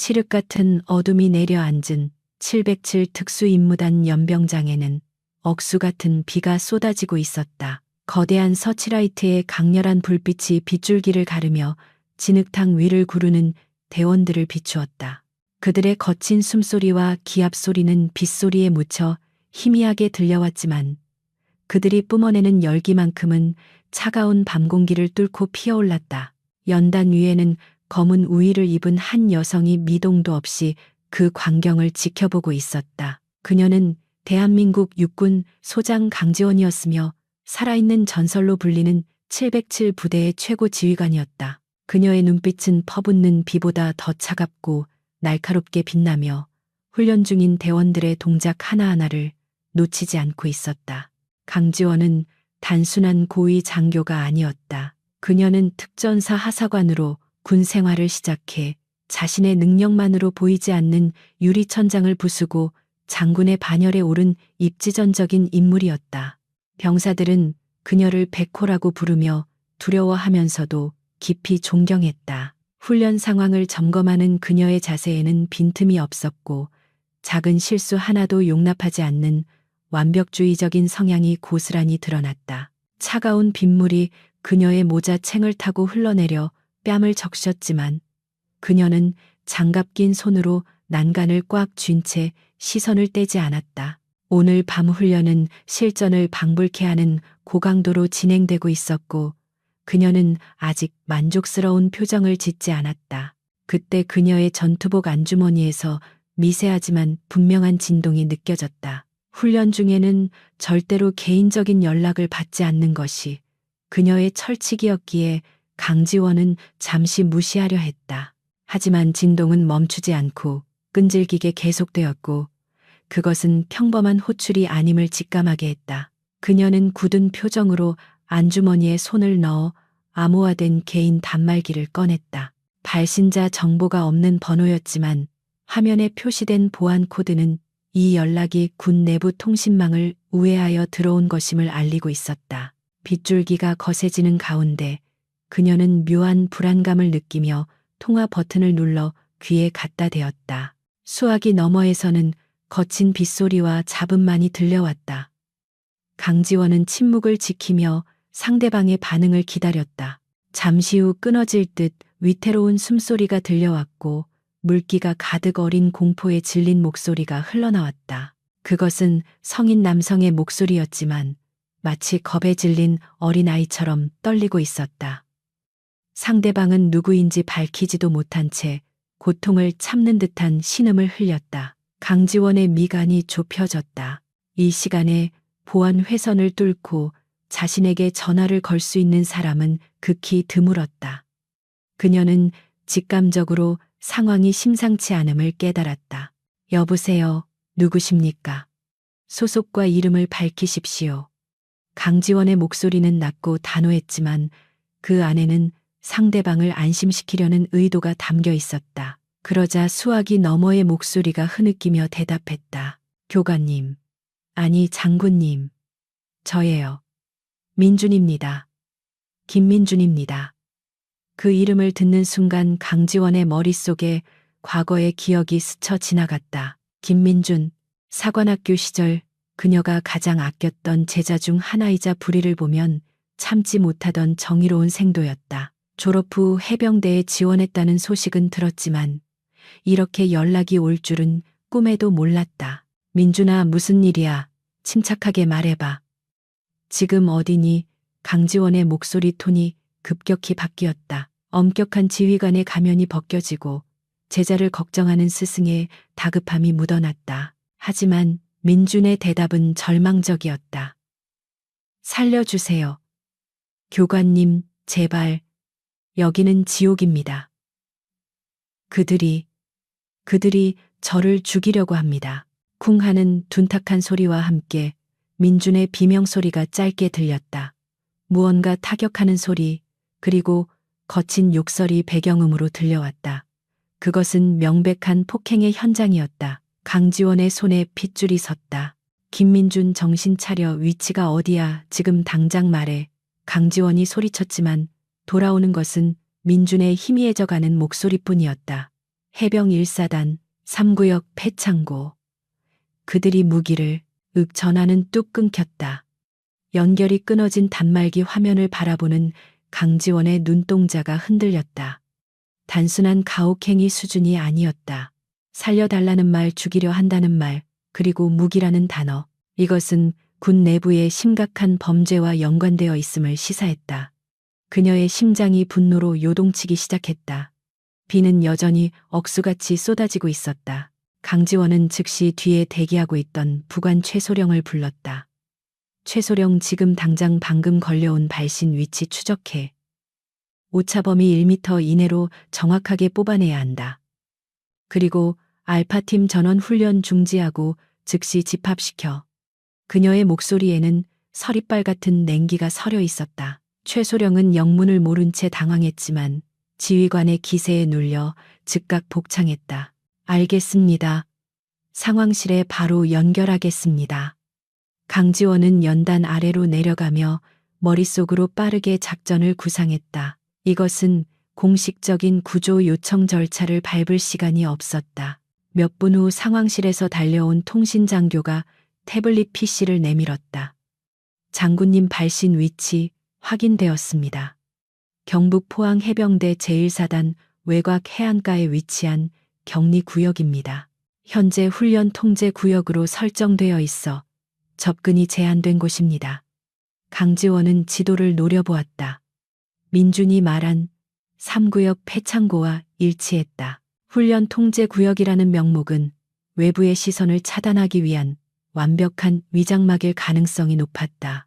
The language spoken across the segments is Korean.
칠흑 같은 어둠이 내려앉은 707 특수임무단 연병장에는 억수 같은 비가 쏟아지고 있었다. 거대한 서치라이트의 강렬한 불빛이 빗줄기를 가르며 진흙탕 위를 구르는 대원들을 비추었다. 그들의 거친 숨소리와 기합 소리는 빗소리에 묻혀 희미하게 들려왔지만 그들이 뿜어내는 열기만큼은 차가운 밤 공기를 뚫고 피어올랐다. 연단 위에는 검은 우의를 입은 한 여성이 미동도 없이 그 광경을 지켜보고 있었다. 그녀는 대한민국 육군 소장 강지원이었으며 살아있는 전설로 불리는 707 부대의 최고 지휘관이었다. 그녀의 눈빛은 퍼붓는 비보다 더 차갑고 날카롭게 빛나며 훈련 중인 대원들의 동작 하나하나를 놓치지 않고 있었다. 강지원은 단순한 고위 장교가 아니었다. 그녀는 특전사 하사관으로 군 생활을 시작해 자신의 능력만으로 보이지 않는 유리천장을 부수고 장군의 반열에 오른 입지전적인 인물이었다. 병사들은 그녀를 백호라고 부르며 두려워하면서도 깊이 존경했다. 훈련 상황을 점검하는 그녀의 자세에는 빈틈이 없었고 작은 실수 하나도 용납하지 않는 완벽주의적인 성향이 고스란히 드러났다. 차가운 빗물이 그녀의 모자챙을 타고 흘러내려 뺨을 적셨지만 그녀는 장갑 낀 손으로 난간을 꽉 쥔 채 시선을 떼지 않았다. 오늘 밤 훈련은 실전을 방불케 하는 고강도로 진행되고 있었고 그녀는 아직 만족스러운 표정을 짓지 않았다. 그때 그녀의 전투복 안주머니에서 미세하지만 분명한 진동이 느껴졌다. 훈련 중에는 절대로 개인적인 연락을 받지 않는 것이 그녀의 철칙이었기에 강지원은 잠시 무시하려 했다. 하지만 진동은 멈추지 않고 끈질기게 계속되었고 그것은 평범한 호출이 아님을 직감하게 했다. 그녀는 굳은 표정으로 안주머니에 손을 넣어 암호화된 개인 단말기를 꺼냈다. 발신자 정보가 없는 번호였지만 화면에 표시된 보안 코드는 이 연락이 군 내부 통신망을 우회하여 들어온 것임을 알리고 있었다. 빗줄기가 거세지는 가운데 그녀는 묘한 불안감을 느끼며 통화 버튼을 눌러 귀에 갖다 대었다. 수화기 너머에서는 거친 빗소리와 잡음만이 들려왔다. 강지원은 침묵을 지키며 상대방의 반응을 기다렸다. 잠시 후 끊어질 듯 위태로운 숨소리가 들려왔고 물기가 가득 어린 공포에 질린 목소리가 흘러나왔다. 그것은 성인 남성의 목소리였지만 마치 겁에 질린 어린아이처럼 떨리고 있었다. 상대방은 누구인지 밝히지도 못한 채 고통을 참는 듯한 신음을 흘렸다. 강지원의 미간이 좁혀졌다. 이 시간에 보안 회선을 뚫고 자신에게 전화를 걸 수 있는 사람은 극히 드물었다. 그녀는 직감적으로 상황이 심상치 않음을 깨달았다. 여보세요, 누구십니까? 소속과 이름을 밝히십시오. 강지원의 목소리는 낮고 단호했지만 그 안에는 상대방을 안심시키려는 의도가 담겨 있었다. 그러자 수화기 너머의 목소리가 흐느끼며 대답했다. 교관님, 아니 장군님, 저예요. 민준입니다. 김민준입니다. 그 이름을 듣는 순간 강지원의 머릿속에 과거의 기억이 스쳐 지나갔다. 김민준, 사관학교 시절 그녀가 가장 아꼈던 제자 중 하나이자 불의를 보면 참지 못하던 정의로운 생도였다. 졸업 후 해병대에 지원했다는 소식은 들었지만 이렇게 연락이 올 줄은 꿈에도 몰랐다. 민준아, 무슨 일이야? 침착하게 말해봐. 지금 어디니? 강지원의 목소리 톤이 급격히 바뀌었다. 엄격한 지휘관의 가면이 벗겨지고 제자를 걱정하는 스승의 다급함이 묻어났다. 하지만 민준의 대답은 절망적이었다. 살려주세요. 교관님, 제발. 여기는 지옥입니다. 그들이 저를 죽이려고 합니다. 쿵 하는 둔탁한 소리와 함께 민준의 비명소리가 짧게 들렸다. 무언가 타격하는 소리, 그리고 거친 욕설이 배경음으로 들려왔다. 그것은 명백한 폭행의 현장이었다. 강지원의 손에 핏줄이 섰다. 김민준, 정신 차려. 위치가 어디야? 지금 당장 말해. 강지원이 소리쳤지만 돌아오는 것은 민준의 희미해져가는 목소리뿐이었다. 해병 1사단 3구역 폐창고. 그들이 무기를 전화는 뚝 끊겼다. 연결이 끊어진 단말기 화면을 바라보는 강지원의 눈동자가 흔들렸다. 단순한 가혹행위 수준이 아니었다. 살려달라는 말, 죽이려 한다는 말, 그리고 무기라는 단어. 이것은 군 내부의 심각한 범죄와 연관되어 있음을 시사했다. 그녀의 심장이 분노로 요동치기 시작했다. 비는 여전히 억수같이 쏟아지고 있었다. 강지원은 즉시 뒤에 대기하고 있던 부관 최소령을 불렀다. 최소령, 지금 당장 방금 걸려온 발신 위치 추적해. 오차 범위 1m 이내로 정확하게 뽑아내야 한다. 그리고 알파팀 전원 훈련 중지하고 즉시 집합시켜. 그녀의 목소리에는 서리빨 같은 냉기가 서려 있었다. 최소령은 영문을 모른 채 당황했지만 지휘관의 기세에 눌려 즉각 복창했다. 알겠습니다. 상황실에 바로 연결하겠습니다. 강지원은 연단 아래로 내려가며 머릿속으로 빠르게 작전을 구상했다. 이것은 공식적인 구조 요청 절차를 밟을 시간이 없었다. 몇 분 후 상황실에서 달려온 통신장교가 태블릿 PC를 내밀었다. 장군님 발신 위치 확인되었습니다. 경북 포항 해병대 제1사단 외곽 해안가에 위치한 격리구역입니다. 현재 훈련 통제 구역으로 설정되어 있어 접근이 제한된 곳입니다. 강지원은 지도를 노려보았다. 민준이 말한 3구역 폐창고와 일치했다. 훈련 통제 구역이라는 명목은 외부의 시선을 차단하기 위한 완벽한 위장막일 가능성이 높았다.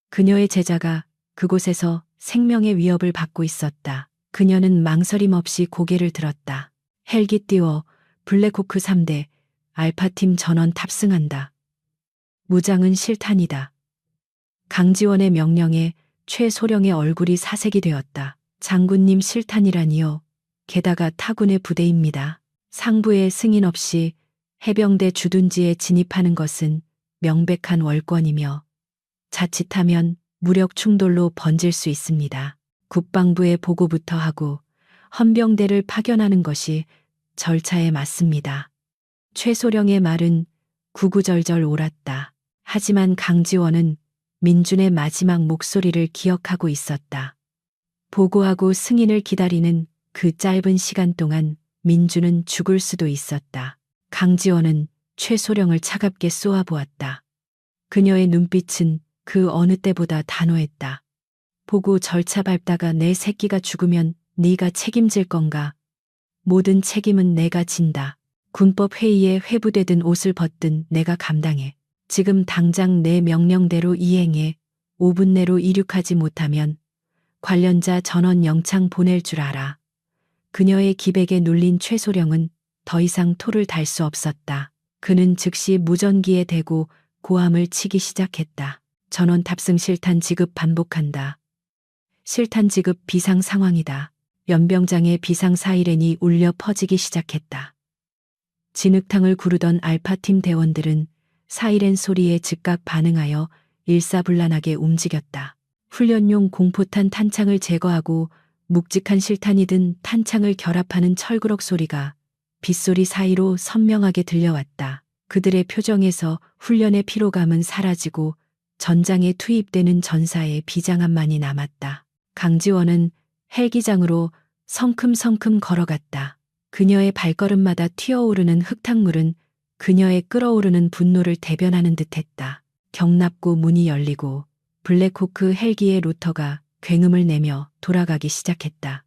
그녀의 제자가 그곳에서 생명의 위협을 받고 있었다. 그녀는 망설임 없이 고개를 들었다. 헬기 띄워 블랙호크 3대 알파팀 전원 탑승한다. 무장은 실탄이다. 강지원의 명령에 최소령의 얼굴이 사색이 되었다. 장군님, 실탄이라니요. 게다가 타군의 부대입니다. 상부의 승인 없이 해병대 주둔지에 진입하는 것은 명백한 월권이며 자칫하면 무력 충돌로 번질 수 있습니다. 국방부에 보고부터 하고 헌병대를 파견하는 것이 절차에 맞습니다. 최소령의 말은 구구절절 옳았다. 하지만 강지원은 민준의 마지막 목소리를 기억하고 있었다. 보고하고 승인을 기다리는 그 짧은 시간 동안 민준은 죽을 수도 있었다. 강지원은 최소령을 차갑게 쏘아보았다. 그녀의 눈빛은 그 어느 때보다 단호했다. 보고 절차 밟다가 내 새끼가 죽으면 네가 책임질 건가? 모든 책임은 내가 진다. 군법 회의에 회부되든 옷을 벗든 내가 감당해. 지금 당장 내 명령대로 이행해. 5분 내로 이륙하지 못하면 관련자 전원 영창 보낼 줄 알아. 그녀의 기백에 눌린 최소령은 더 이상 토를 달 수 없었다. 그는 즉시 무전기에 대고 고함을 치기 시작했다. 전원 탑승 실탄 지급 반복한다. 실탄 지급 비상 상황이다. 연병장의 비상 사이렌이 울려 퍼지기 시작했다. 진흙탕을 구르던 알파팀 대원들은 사이렌 소리에 즉각 반응하여 일사불란하게 움직였다. 훈련용 공포탄 탄창을 제거하고 묵직한 실탄이 든 탄창을 결합하는 철그럭 소리가 빗소리 사이로 선명하게 들려왔다. 그들의 표정에서 훈련의 피로감은 사라지고 전장에 투입되는 전사의 비장함만이 남았다. 강지원은 헬기장으로 성큼성큼 걸어갔다. 그녀의 발걸음마다 튀어오르는 흙탕물은 그녀의 끓어오르는 분노를 대변하는 듯했다. 경납고 문이 열리고 블랙호크 헬기의 로터가 굉음을 내며 돌아가기 시작했다.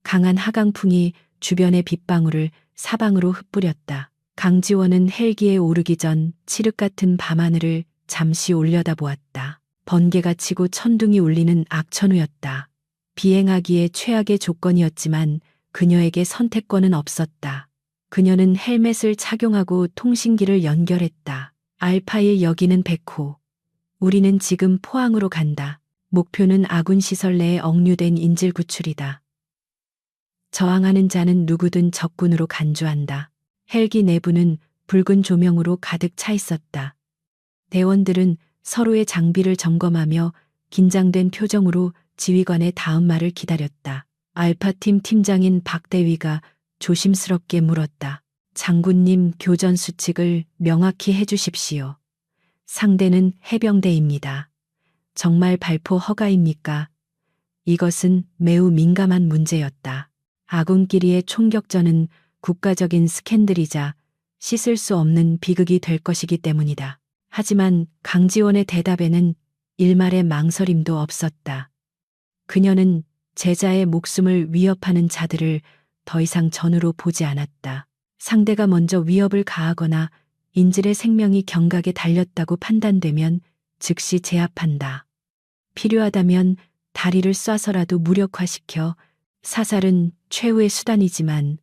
강한 하강풍이 주변의 빗방울을 사방으로 흩뿌렸다. 강지원은 헬기에 오르기 전 칠흑 같은 밤하늘을 잠시 올려다보았다. 번개가 치고 천둥이 울리는 악천후였다. 비행하기에 최악의 조건이었지만 그녀에게 선택권은 없었다. 그녀는 헬멧을 착용하고 통신기를 연결했다. 알파1, 여기는 백호. 우리는 지금 포항으로 간다. 목표는 아군 시설 내에 억류된 인질 구출이다. 저항하는 자는 누구든 적군으로 간주한다. 헬기 내부는 붉은 조명으로 가득 차 있었다. 대원들은 서로의 장비를 점검하며 긴장된 표정으로 지휘관의 다음 말을 기다렸다. 알파팀 팀장인 박 대위가 조심스럽게 물었다. 장군님, 교전 수칙을 명확히 해주십시오. 상대는 해병대입니다. 정말 발포 허가입니까? 이것은 매우 민감한 문제였다. 아군끼리의 총격전은 국가적인 스캔들이자 씻을 수 없는 비극이 될 것이기 때문이다. 하지만 강지원의 대답에는 일말의 망설임도 없었다. 그녀는 제자의 목숨을 위협하는 자들을 더 이상 전우로 보지 않았다. 상대가 먼저 위협을 가하거나 인질의 생명이 경각에 달렸다고 판단되면 즉시 제압한다. 필요하다면 다리를 쏴서라도 무력화시켜 사살은 최후의 수단이지만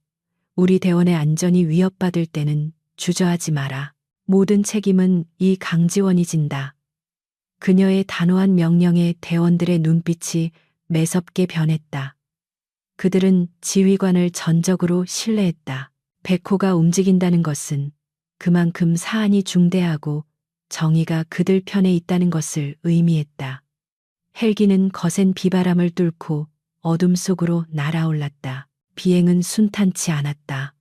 우리 대원의 안전이 위협받을 때는 주저하지 마라. 모든 책임은 이 강지원이 진다. 그녀의 단호한 명령에 대원들의 눈빛이 매섭게 변했다. 그들은 지휘관을 전적으로 신뢰했다. 백호가 움직인다는 것은 그만큼 사안이 중대하고 정의가 그들 편에 있다는 것을 의미했다. 헬기는 거센 비바람을 뚫고 어둠 속으로 날아올랐다. 비행은 순탄치 않았다.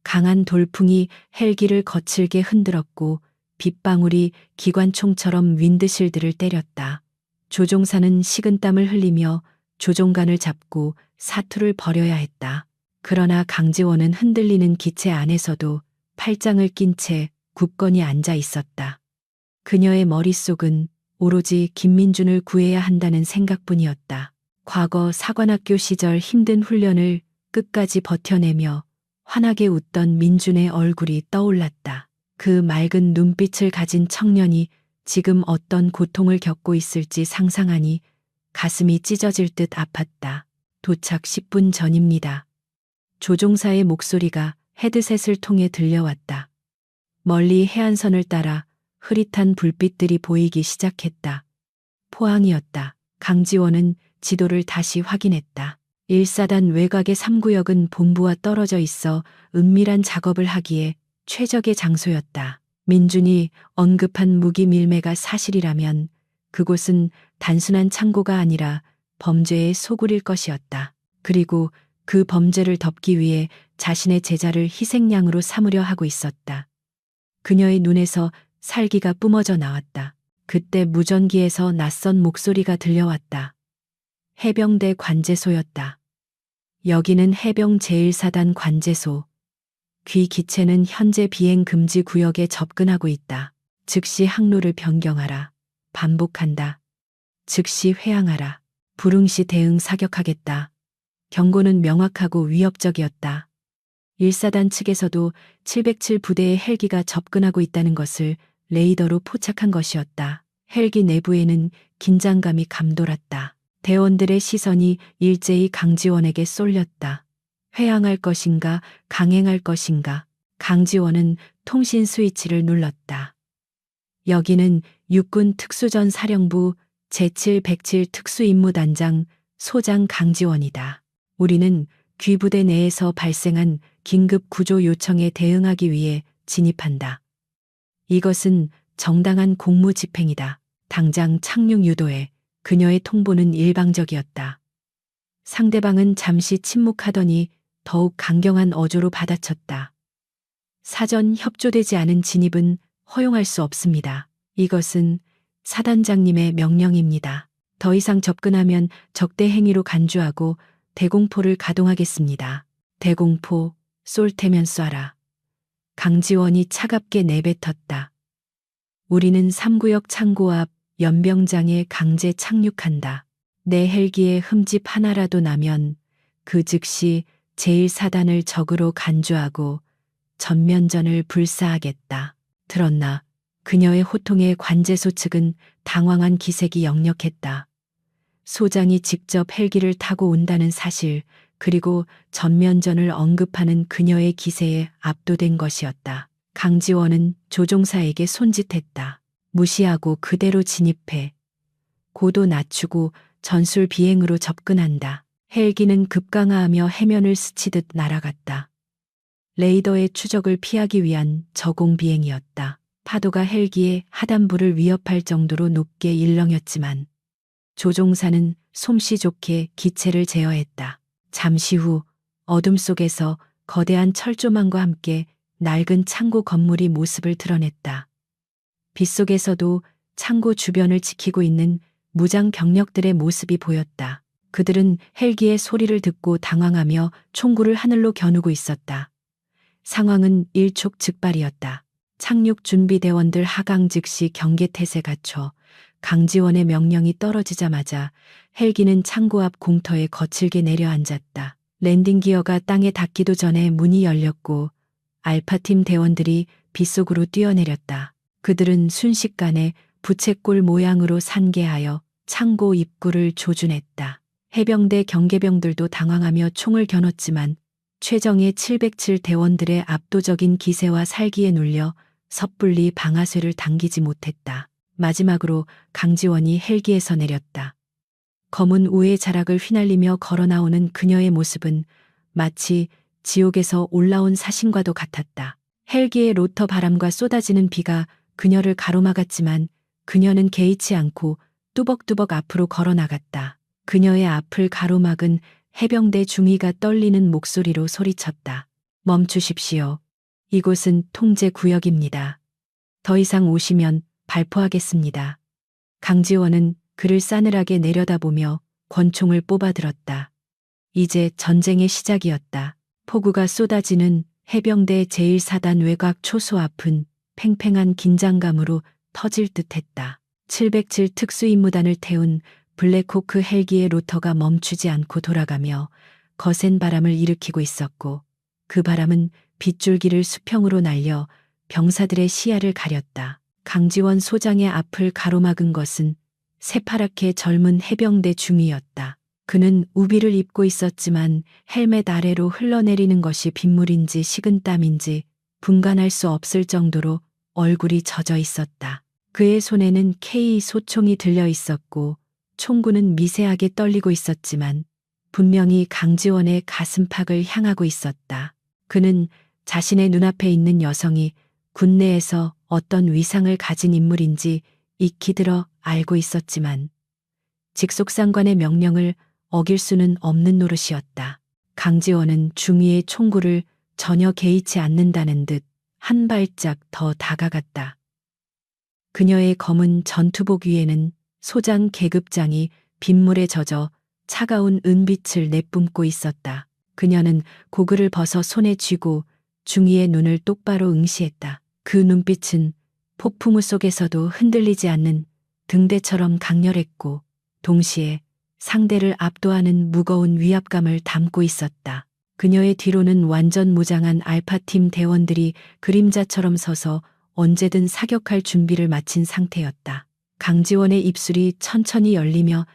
강한 돌풍이 헬기를 거칠게 흔들었고 빗방울이 기관총처럼 윈드실드를 때렸다. 조종사는 식은땀을 흘리며 조종관을 잡고 사투를 벌여야 했다. 그러나 강지원은 흔들리는 기체 안에서도 팔짱을 낀 채 굳건히 앉아 있었다. 그녀의 머릿속은 오로지 김민준을 구해야 한다는 생각뿐이었다. 과거 사관학교 시절 힘든 훈련을 끝까지 버텨내며 환하게 웃던 민준의 얼굴이 떠올랐다. 그 맑은 눈빛을 가진 청년이 지금 어떤 고통을 겪고 있을지 상상하니 가슴이 찢어질 듯 아팠다. 도착 10분 전입니다. 조종사의 목소리가 헤드셋을 통해 들려왔다. 멀리 해안선을 따라 흐릿한 불빛들이 보이기 시작했다. 포항이었다. 강지원은 지도를 다시 확인했다. 1사단 외곽의 3구역은 본부와 떨어져 있어 은밀한 작업을 하기에 최적의 장소였다. 민준이 언급한 무기 밀매가 사실이라면 그곳은 단순한 창고가 아니라 범죄의 소굴일 것이었다. 그리고 그 범죄를 덮기 위해 자신의 제자를 희생양으로 삼으려 하고 있었다. 그녀의 눈에서 살기가 뿜어져 나왔다. 그때 무전기에서 낯선 목소리가 들려왔다. 해병대 관제소였다. 여기는 해병 제1사단 관제소. 귀 기체는 현재 비행 금지 구역에 접근하고 있다. 즉시 항로를 변경하라. 반복한다. 즉시 회항하라. 불응시 대응 사격하겠다. 경고는 명확하고 위협적이었다. 1사단 측에서도 707 부대의 헬기가 접근하고 있다는 것을 레이더로 포착한 것이었다. 헬기 내부에는 긴장감이 감돌았다. 대원들의 시선이 일제히 강지원에게 쏠렸다. 회항할 것인가, 강행할 것인가. 강지원은 통신 스위치를 눌렀다. 여기는 육군 특수전 사령부 제7-107 특수임무단장 소장 강지원이다. 우리는 귀부대 내에서 발생한 긴급 구조 요청에 대응하기 위해 진입한다. 이것은 정당한 공무 집행이다. 당장 착륙 유도해. 그녀의 통보는 일방적이었다. 상대방은 잠시 침묵하더니 더욱 강경한 어조로 받아쳤다. 사전 협조되지 않은 진입은 허용할 수 없습니다. 이것은 사단장님의 명령입니다. 더 이상 접근하면 적대 행위로 간주하고 대공포를 가동하겠습니다. 대공포, 쏠 테면 쏴라. 강지원이 차갑게 내뱉었다. 우리는 3구역 창고 앞 연병장에 강제 착륙한다. 내 헬기에 흠집 하나라도 나면 그 즉시 제1사단을 적으로 간주하고 전면전을 불사하겠다. 들었나? 그녀의 호통에 관제소 측은 당황한 기색이 역력했다. 소장이 직접 헬기를 타고 온다는 사실, 그리고 전면전을 언급하는 그녀의 기세에 압도된 것이었다. 강지원은 조종사에게 손짓했다. 무시하고 그대로 진입해. 고도 낮추고 전술 비행으로 접근한다. 헬기는 급강하하며 해면을 스치듯 날아갔다. 레이더의 추적을 피하기 위한 저공 비행이었다. 파도가 헬기의 하단부를 위협할 정도로 높게 일렁였지만 조종사는 솜씨 좋게 기체를 제어했다. 잠시 후 어둠 속에서 거대한 철조망과 함께 낡은 창고 건물이 모습을 드러냈다. 빗속에서도 창고 주변을 지키고 있는 무장 병력들의 모습이 보였다. 그들은 헬기의 소리를 듣고 당황하며 총구를 하늘로 겨누고 있었다. 상황은 일촉즉발이었다. 착륙 준비대원들 하강 즉시 경계태세 갖춰 강지원의 명령이 떨어지자마자 헬기는 창고 앞 공터에 거칠게 내려앉았다. 랜딩 기어가 땅에 닿기도 전에 문이 열렸고 알파팀 대원들이 빗속으로 뛰어내렸다. 그들은 순식간에 부채꼴 모양으로 산계하여 창고 입구를 조준했다. 해병대 경계병들도 당황하며 총을 겨눴지만 최정예 707 대원들의 압도적인 기세와 살기에 눌려 섣불리 방아쇠를 당기지 못했다. 마지막으로 강지원이 헬기에서 내렸다. 검은 우의 자락을 휘날리며 걸어 나오는 그녀의 모습은 마치 지옥에서 올라온 사신과도 같았다. 헬기의 로터 바람과 쏟아지는 비가 그녀를 가로막았지만 그녀는 개의치 않고 뚜벅뚜벅 앞으로 걸어 나갔다. 그녀의 앞을 가로막은 해병대 중위가 떨리는 목소리로 소리쳤다. 멈추십시오. 이곳은 통제 구역입니다. 더 이상 오시면 발포하겠습니다. 강지원은 그를 싸늘하게 내려다보며 권총을 뽑아들었다. 이제 전쟁의 시작이었다. 폭우가 쏟아지는 해병대 제1사단 외곽 초소 앞은 팽팽한 긴장감으로 터질 듯했다. 707 특수임무단을 태운 블랙호크 헬기의 로터가 멈추지 않고 돌아가며 거센 바람을 일으키고 있었고 그 바람은 빗줄기를 수평으로 날려 병사들의 시야를 가렸다. 강지원 소장의 앞을 가로막은 것은 새파랗게 젊은 해병대 중위였다. 그는 우비를 입고 있었지만 헬멧 아래로 흘러내리는 것이 빗물인지 식은땀인지 분간할 수 없을 정도로 얼굴이 젖어 있었다. 그의 손에는 K 소총이 들려 있었고 총구는 미세하게 떨리고 있었지만 분명히 강지원의 가슴팍을 향하고 있었다. 그는 자신의 눈앞에 있는 여성이 군내에서 어떤 위상을 가진 인물인지 익히 들어 알고 있었지만 직속상관의 명령을 어길 수는 없는 노릇이었다. 강지원은 중위의 총구를 전혀 개의치 않는다는 듯 한 발짝 더 다가갔다. 그녀의 검은 전투복 위에는 소장 계급장이 빗물에 젖어 차가운 은빛을 내뿜고 있었다. 그녀는 고글을 벗어 손에 쥐고 중위의 눈을 똑바로 응시했다. 그 눈빛은 폭풍우 속에서도 흔들리지 않는 등대처럼 강렬했고 동시에 상대를 압도하는 무거운 위압감을 담고 있었다. 그녀의 뒤로는 완전 무장한 알파팀 대원들이 그림자처럼 서서 언제든 사격할 준비를 마친 상태였다. 강지원의 입술이 천천히 열리며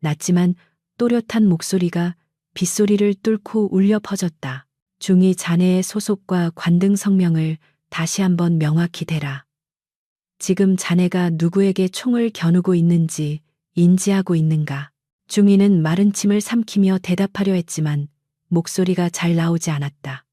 낮지만 또렷한 목소리가 빗소리를 뚫고 울려 퍼졌다. 중위 자네의 소속과 관등 성명을 다시 한번 명확히 대라. 지금 자네가 누구에게 총을 겨누고 있는지 인지하고 있는가? 중위는 마른 침을 삼키며 대답하려 했지만 목소리가 잘 나오지 않았다.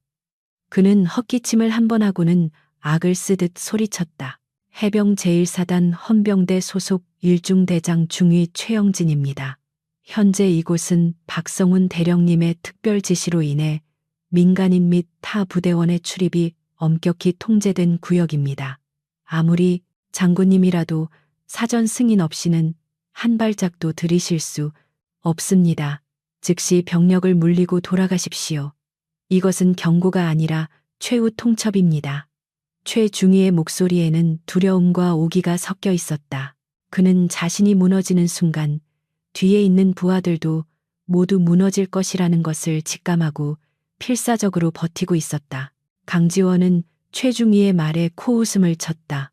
그는 헛기침을 한 번 하고는 악을 쓰듯 소리쳤다. 해병 제1사단 헌병대 소속 일중대장 중위 최영진입니다. 현재 이곳은 박성훈 대령님의 특별 지시로 인해 민간인 및 타 부대원의 출입이 엄격히 통제된 구역입니다. 아무리 장군님이라도 사전 승인 없이는 한 발짝도 들이실 수 없습니다. 즉시 병력을 물리고 돌아가십시오. 이것은 경고가 아니라 최후 통첩입니다. 최중위의 목소리에는 두려움과 오기가 섞여 있었다. 그는 자신이 무너지는 순간 뒤에 있는 부하들도 모두 무너질 것이라는 것을 직감하고 필사적으로 버티고 있었다. 강지원은 최중위의 말에 코웃음을 쳤다.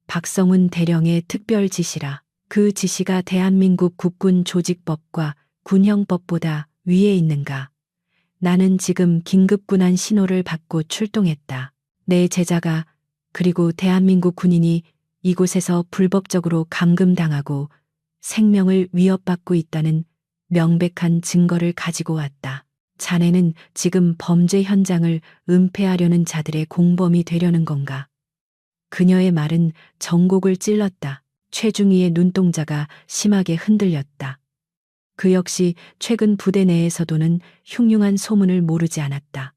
박성훈 대령의 특별 지시라. 그 지시가 대한민국 국군 조직법과 군형법보다 위에 있는가? 나는 지금 긴급군안 신호를 받고 출동했다. 내 제자가 그리고 대한민국 군인이 이곳에서 불법적으로 감금당하고 생명을 위협받고 있다는 명백한 증거를 가지고 왔다. 자네는 지금 범죄 현장을 은폐하려는 자들의 공범이 되려는 건가? 그녀의 말은 정곡을 찔렀다. 최중위의 눈동자가 심하게 흔들렸다. 그 역시 최근 부대 내에서도는 흉흉한 소문을 모르지 않았다.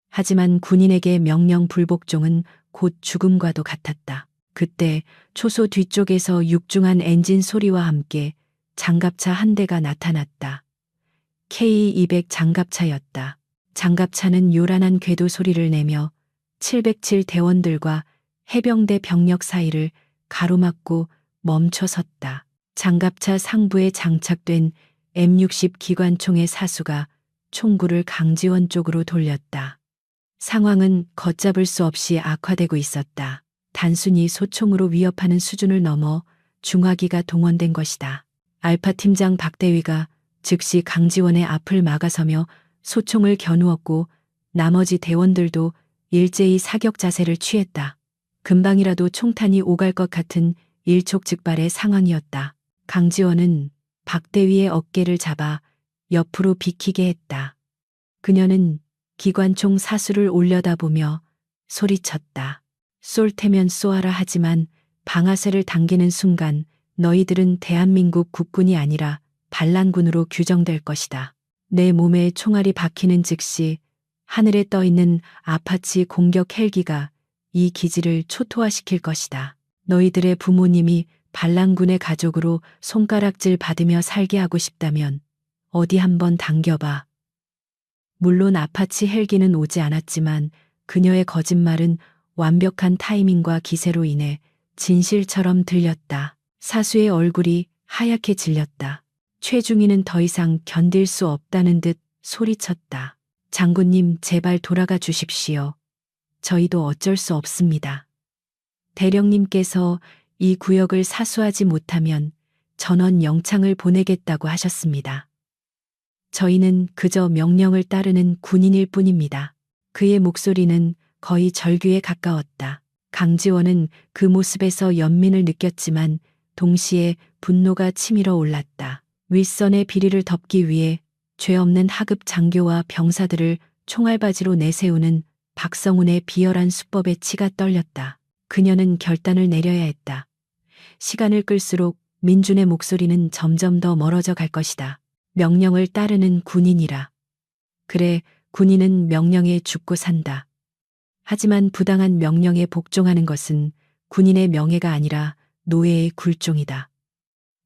하지만 군인에게 명령 불복종은 곧 죽음과도 같았다. 그때 초소 뒤쪽에서 육중한 엔진 소리와 함께 장갑차 한 대가 나타났다. K200 장갑차였다. 장갑차는 요란한 궤도 소리를 내며 707 대원들과 해병대 병력 사이를 가로막고 멈춰 섰다. 장갑차 상부에 장착된 M60 기관총의 사수가 총구를 강지원 쪽으로 돌렸다. 상황은 걷잡을 수 없이 악화되고 있었다. 단순히 소총으로 위협하는 수준을 넘어 중화기가 동원된 것이다. 알파 팀장 박대위가 즉시 강지원의 앞을 막아서며 소총을 겨누었고 나머지 대원들도 일제히 사격 자세를 취했다. 금방이라도 총탄이 오갈 것 같은 일촉즉발의 상황이었다. 강지원은 박대위의 어깨를 잡아 옆으로 비키게 했다. 그녀는 기관총 사수를 올려다보며 소리쳤다. 쏠 테면 쏘아라. 하지만 방아쇠를 당기는 순간 너희들은 대한민국 국군이 아니라 반란군으로 규정될 것이다. 내 몸에 총알이 박히는 즉시 하늘에 떠 있는 아파치 공격 헬기가 이 기지를 초토화시킬 것이다. 너희들의 부모님이 반란군의 가족으로 손가락질 받으며 살게 하고 싶다면 어디 한번 당겨봐. 물론 아파치 헬기는 오지 않았지만 그녀의 거짓말은 완벽한 타이밍과 기세로 인해 진실처럼 들렸다. 사수의 얼굴이 하얗게 질렸다. 최중희는 더 이상 견딜 수 없다는 듯 소리쳤다. 장군님, 제발 돌아가 주십시오. 저희도 어쩔 수 없습니다. 대령님께서 이 구역을 사수하지 못하면 전원 영창을 보내겠다고 하셨습니다. 저희는 그저 명령을 따르는 군인일 뿐입니다. 그의 목소리는 거의 절규에 가까웠다. 강지원은 그 모습에서 연민을 느꼈지만 동시에 분노가 치밀어 올랐다. 윗선의 비리를 덮기 위해 죄 없는 하급 장교와 병사들을 총알바지로 내세우는 박성훈의 비열한 수법에 치가 떨렸다. 그녀는 결단을 내려야 했다. 시간을 끌수록 민준의 목소리는 점점 더 멀어져 갈 것이다. 명령을 따르는 군인이라. 그래, 군인은 명령에 죽고 산다. 하지만 부당한 명령에 복종하는 것은 군인의 명예가 아니라 노예의 굴종이다.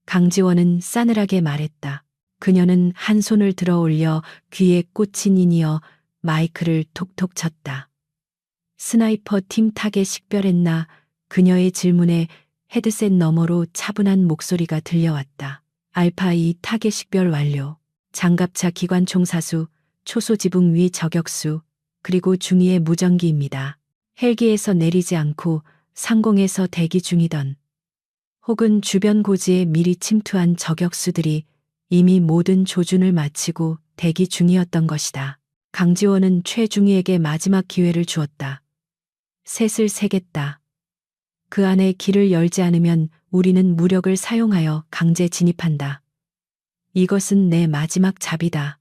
강지원은 싸늘하게 말했다. 그녀는 한 손을 들어 올려 귀에 꽂힌 인이어 마이크를 톡톡 쳤다. 스나이퍼 팀 타겟 식별했나? 그녀의 질문에 헤드셋 너머로 차분한 목소리가 들려왔다. 알파 2 타겟 식별 완료. 장갑차 기관총 사수, 초소 지붕 위 저격수, 그리고 중위의 무전기입니다. 헬기에서 내리지 않고 상공에서 대기 중이던 혹은 주변 고지에 미리 침투한 저격수들이 이미 모든 조준을 마치고 대기 중이었던 것이다. 강지원은 최중위에게 마지막 기회를 주었다. 셋을 세겠다. 그 안에 길을 열지 않으면 우리는 무력을 사용하여 강제 진입한다. 이것은 내 마지막 잡이다.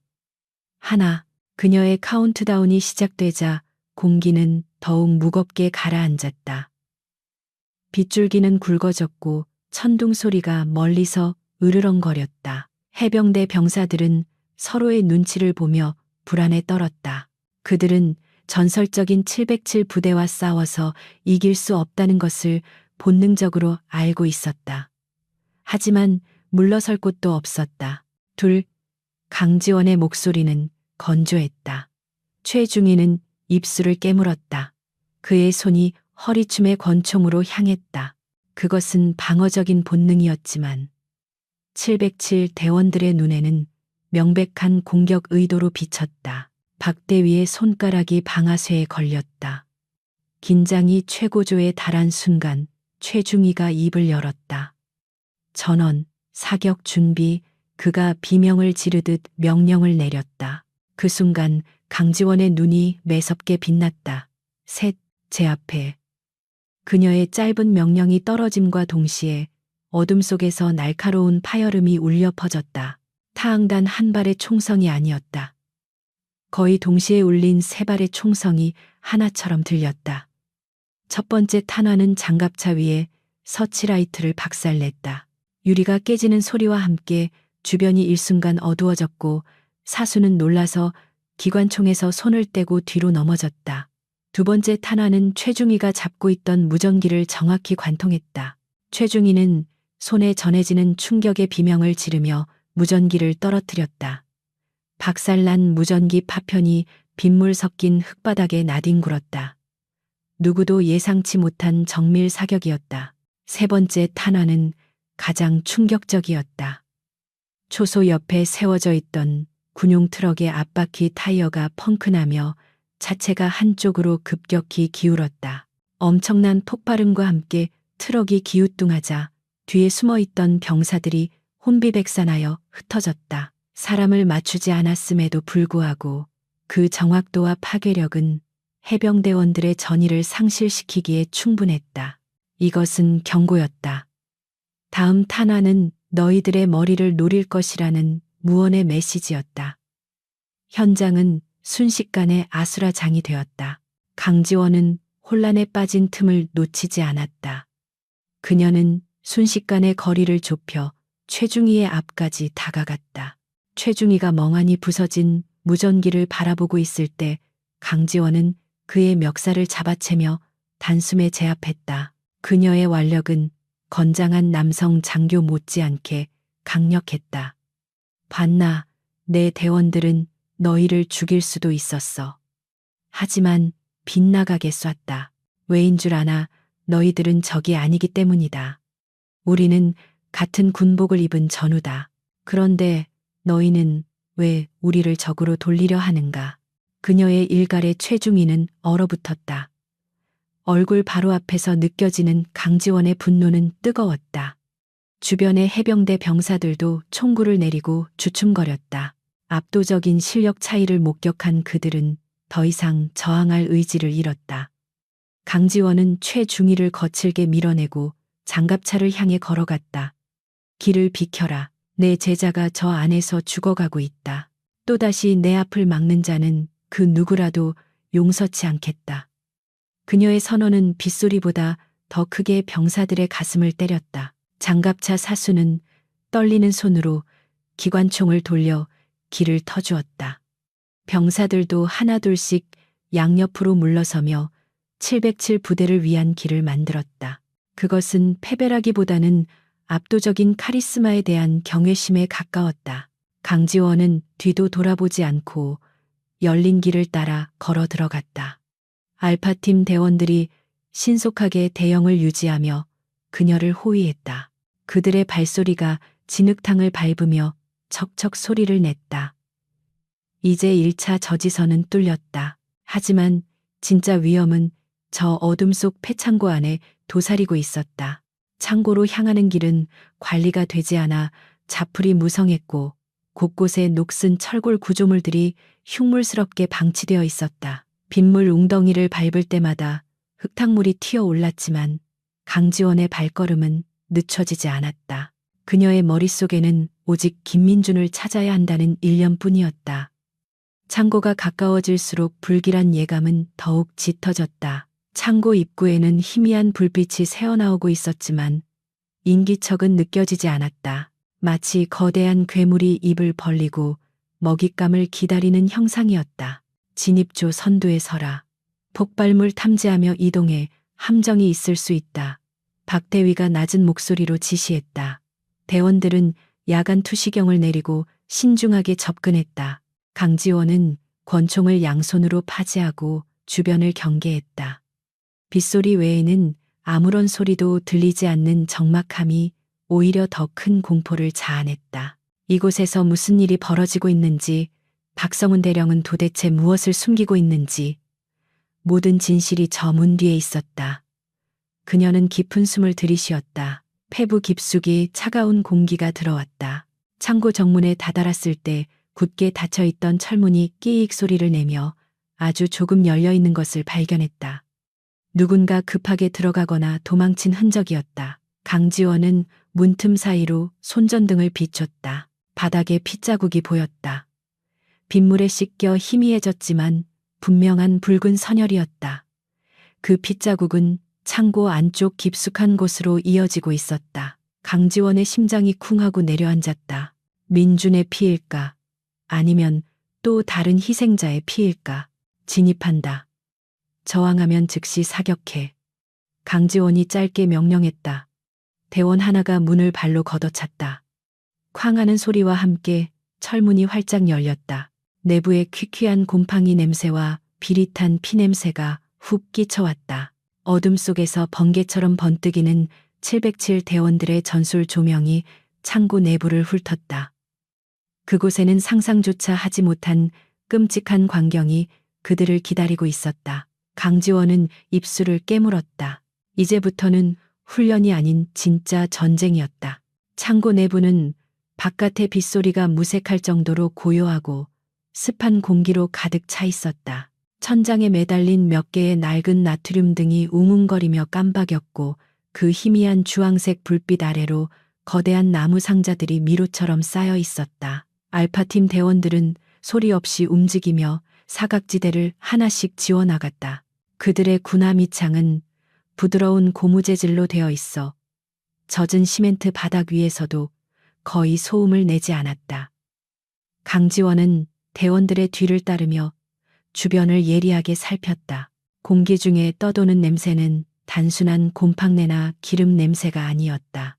하나. 그녀의 카운트다운이 시작되자 공기는 더욱 무겁게 가라앉았다. 빗줄기는 굵어졌고 천둥 소리가 멀리서 으르렁거렸다. 해병대 병사들은 서로의 눈치를 보며 불안에 떨었다. 그들은 전설적인 707 부대와 싸워서 이길 수 없다는 것을 본능적으로 알고 있었다. 하지만 물러설 곳도 없었다. 둘. 강지원의 목소리는 건조했다. 최중희는 입술을 깨물었다. 그의 손이 허리춤의 권총으로 향했다. 그것은 방어적인 본능이었지만 707 대원들의 눈에는 명백한 공격 의도로 비쳤다. 박대위의 손가락이 방아쇠에 걸렸다. 긴장이 최고조에 달한 순간 최중희가 입을 열었다. 전원, 사격 준비, 그가 비명을 지르듯 명령을 내렸다. 그 순간 강지원의 눈이 매섭게 빛났다. 셋, 제 앞에. 그녀의 짧은 명령이 떨어짐과 동시에 어둠 속에서 날카로운 파열음이 울려 퍼졌다. 타항단 한 발의 총성이 아니었다. 거의 동시에 울린 세 발의 총성이 하나처럼 들렸다. 첫 번째 탄환은 장갑차 위에 서치라이트를 박살냈다. 유리가 깨지는 소리와 함께 주변이 일순간 어두워졌고 사수는 놀라서 기관총에서 손을 떼고 뒤로 넘어졌다. 두 번째 탄환은 최중희가 잡고 있던 무전기를 정확히 관통했다. 최중희는 손에 전해지는 충격의 비명을 지르며 무전기를 떨어뜨렸다. 박살난 무전기 파편이 빗물 섞인 흙바닥에 나뒹굴었다. 누구도 예상치 못한 정밀 사격이었다. 세 번째 탄환은 가장 충격적이었다. 초소 옆에 세워져 있던 군용 트럭의 앞바퀴 타이어가 펑크나며 차체가 한쪽으로 급격히 기울었다. 엄청난 폭발음과 함께 트럭이 기우뚱하자 뒤에 숨어있던 병사들이 혼비백산하여 흩어졌다. 사람을 맞추지 않았음에도 불구하고 그 정확도와 파괴력은 해병대원들의 전의를 상실시키기에 충분했다. 이것은 경고였다. 다음 탄환은 너희들의 머리를 노릴 것이라는 무언의 메시지였다. 현장은 순식간에 아수라장이 되었다. 강지원은 혼란에 빠진 틈을 놓치지 않았다. 그녀는 순식간에 거리를 좁혀 최중희의 앞까지 다가갔다. 최중희가 멍하니 부서진 무전기를 바라보고 있을 때 강지원은 그의 멱살을 잡아채며 단숨에 제압했다. 그녀의 완력은 건장한 남성 장교 못지않게 강력했다. 봤나, 내 대원들은 너희를 죽일 수도 있었어. 하지만 빗나가게 쐈다. 왜인 줄 아나? 너희들은 적이 아니기 때문이다. 우리는 같은 군복을 입은 전우다. 그런데 너희는 왜 우리를 적으로 돌리려 하는가? 그녀의 일갈에 최중희는 얼어붙었다. 얼굴 바로 앞에서 느껴지는 강지원의 분노는 뜨거웠다. 주변의 해병대 병사들도 총구를 내리고 주춤거렸다. 압도적인 실력 차이를 목격한 그들은 더 이상 저항할 의지를 잃었다. 강지원은 최중희를 거칠게 밀어내고 장갑차를 향해 걸어갔다. 길을 비켜라. 내 제자가 저 안에서 죽어가고 있다. 또다시 내 앞을 막는 자는 그 누구라도 용서치 않겠다. 그녀의 선언은 빗소리보다 더 크게 병사들의 가슴을 때렸다. 장갑차 사수는 떨리는 손으로 기관총을 돌려 길을 터주었다. 병사들도 하나둘씩 양옆으로 물러서며 707 부대를 위한 길을 만들었다. 그것은 패배라기보다는 압도적인 카리스마에 대한 경외심에 가까웠다. 강지원은 뒤도 돌아보지 않고 열린 길을 따라 걸어 들어갔다. 알파팀 대원들이 신속하게 대형을 유지하며 그녀를 호위했다. 그들의 발소리가 진흙탕을 밟으며 척척 소리를 냈다. 이제 1차 저지선은 뚫렸다. 하지만 진짜 위험은 저 어둠 속 폐창고 안에 도사리고 있었다. 창고로 향하는 길은 관리가 되지 않아 자풀이 무성했고 곳곳에 녹슨 철골 구조물들이 흉물스럽게 방치되어 있었다. 빗물 웅덩이를 밟을 때마다 흙탕물이 튀어 올랐지만 강지원의 발걸음은 늦춰지지 않았다. 그녀의 머릿속에는 오직 김민준을 찾아야 한다는 일념뿐이었다. 창고가 가까워질수록 불길한 예감은 더욱 짙어졌다. 창고 입구에는 희미한 불빛이 새어나오고 있었지만 인기척은 느껴지지 않았다. 마치 거대한 괴물이 입을 벌리고 먹잇감을 기다리는 형상이었다. 진입조 선두에 서라. 폭발물 탐지하며 이동해. 함정이 있을 수 있다. 박대위가 낮은 목소리로 지시했다. 대원들은 야간 투시경을 내리고 신중하게 접근했다. 강지원은 권총을 양손으로 파지하고 주변을 경계했다. 빗소리 외에는 아무런 소리도 들리지 않는 적막함이 오히려 더 큰 공포를 자아냈다. 이곳에서 무슨 일이 벌어지고 있는지, 박성훈 대령은 도대체 무엇을 숨기고 있는지, 모든 진실이 저 문 뒤에 있었다. 그녀는 깊은 숨을 들이쉬었다. 폐부 깊숙이 차가운 공기가 들어왔다. 창고 정문에 다다랐을 때 굳게 닫혀있던 철문이 끼익 소리를 내며 아주 조금 열려있는 것을 발견했다. 누군가 급하게 들어가거나 도망친 흔적이었다. 강지원은 문틈 사이로 손전등을 비췄다. 바닥에 핏자국이 보였다. 빗물에 씻겨 희미해졌지만 분명한 붉은 선혈이었다. 그 핏자국은 창고 안쪽 깊숙한 곳으로 이어지고 있었다. 강지원의 심장이 쿵하고 내려앉았다. 민준의 피일까? 아니면 또 다른 희생자의 피일까? 진입한다. 저항하면 즉시 사격해. 강지원이 짧게 명령했다. 대원 하나가 문을 발로 걷어찼다. 쾅 하는 소리와 함께 철문이 활짝 열렸다. 내부에 퀴퀴한 곰팡이 냄새와 비릿한 피 냄새가 훅 끼쳐왔다. 어둠 속에서 번개처럼 번뜩이는 707 대원들의 전술 조명이 창고 내부를 훑었다. 그곳에는 상상조차 하지 못한 끔찍한 광경이 그들을 기다리고 있었다. 강지원은 입술을 깨물었다. 이제부터는 훈련이 아닌 진짜 전쟁이었다. 창고 내부는 바깥의 빗소리가 무색할 정도로 고요하고 습한 공기로 가득 차 있었다. 천장에 매달린 몇 개의 낡은 나트륨 등이 웅웅거리며 깜박였고 그 희미한 주황색 불빛 아래로 거대한 나무 상자들이 미로처럼 쌓여 있었다. 알파팀 대원들은 소리 없이 움직이며 사각지대를 하나씩 지워나갔다. 그들의 군함이창은 부드러운 고무 재질로 되어 있어 젖은 시멘트 바닥 위에서도 거의 소음을 내지 않았다. 강지원은 대원들의 뒤를 따르며 주변을 예리하게 살폈다. 공기 중에 떠도는 냄새는 단순한 곰팡내나 기름 냄새가 아니었다.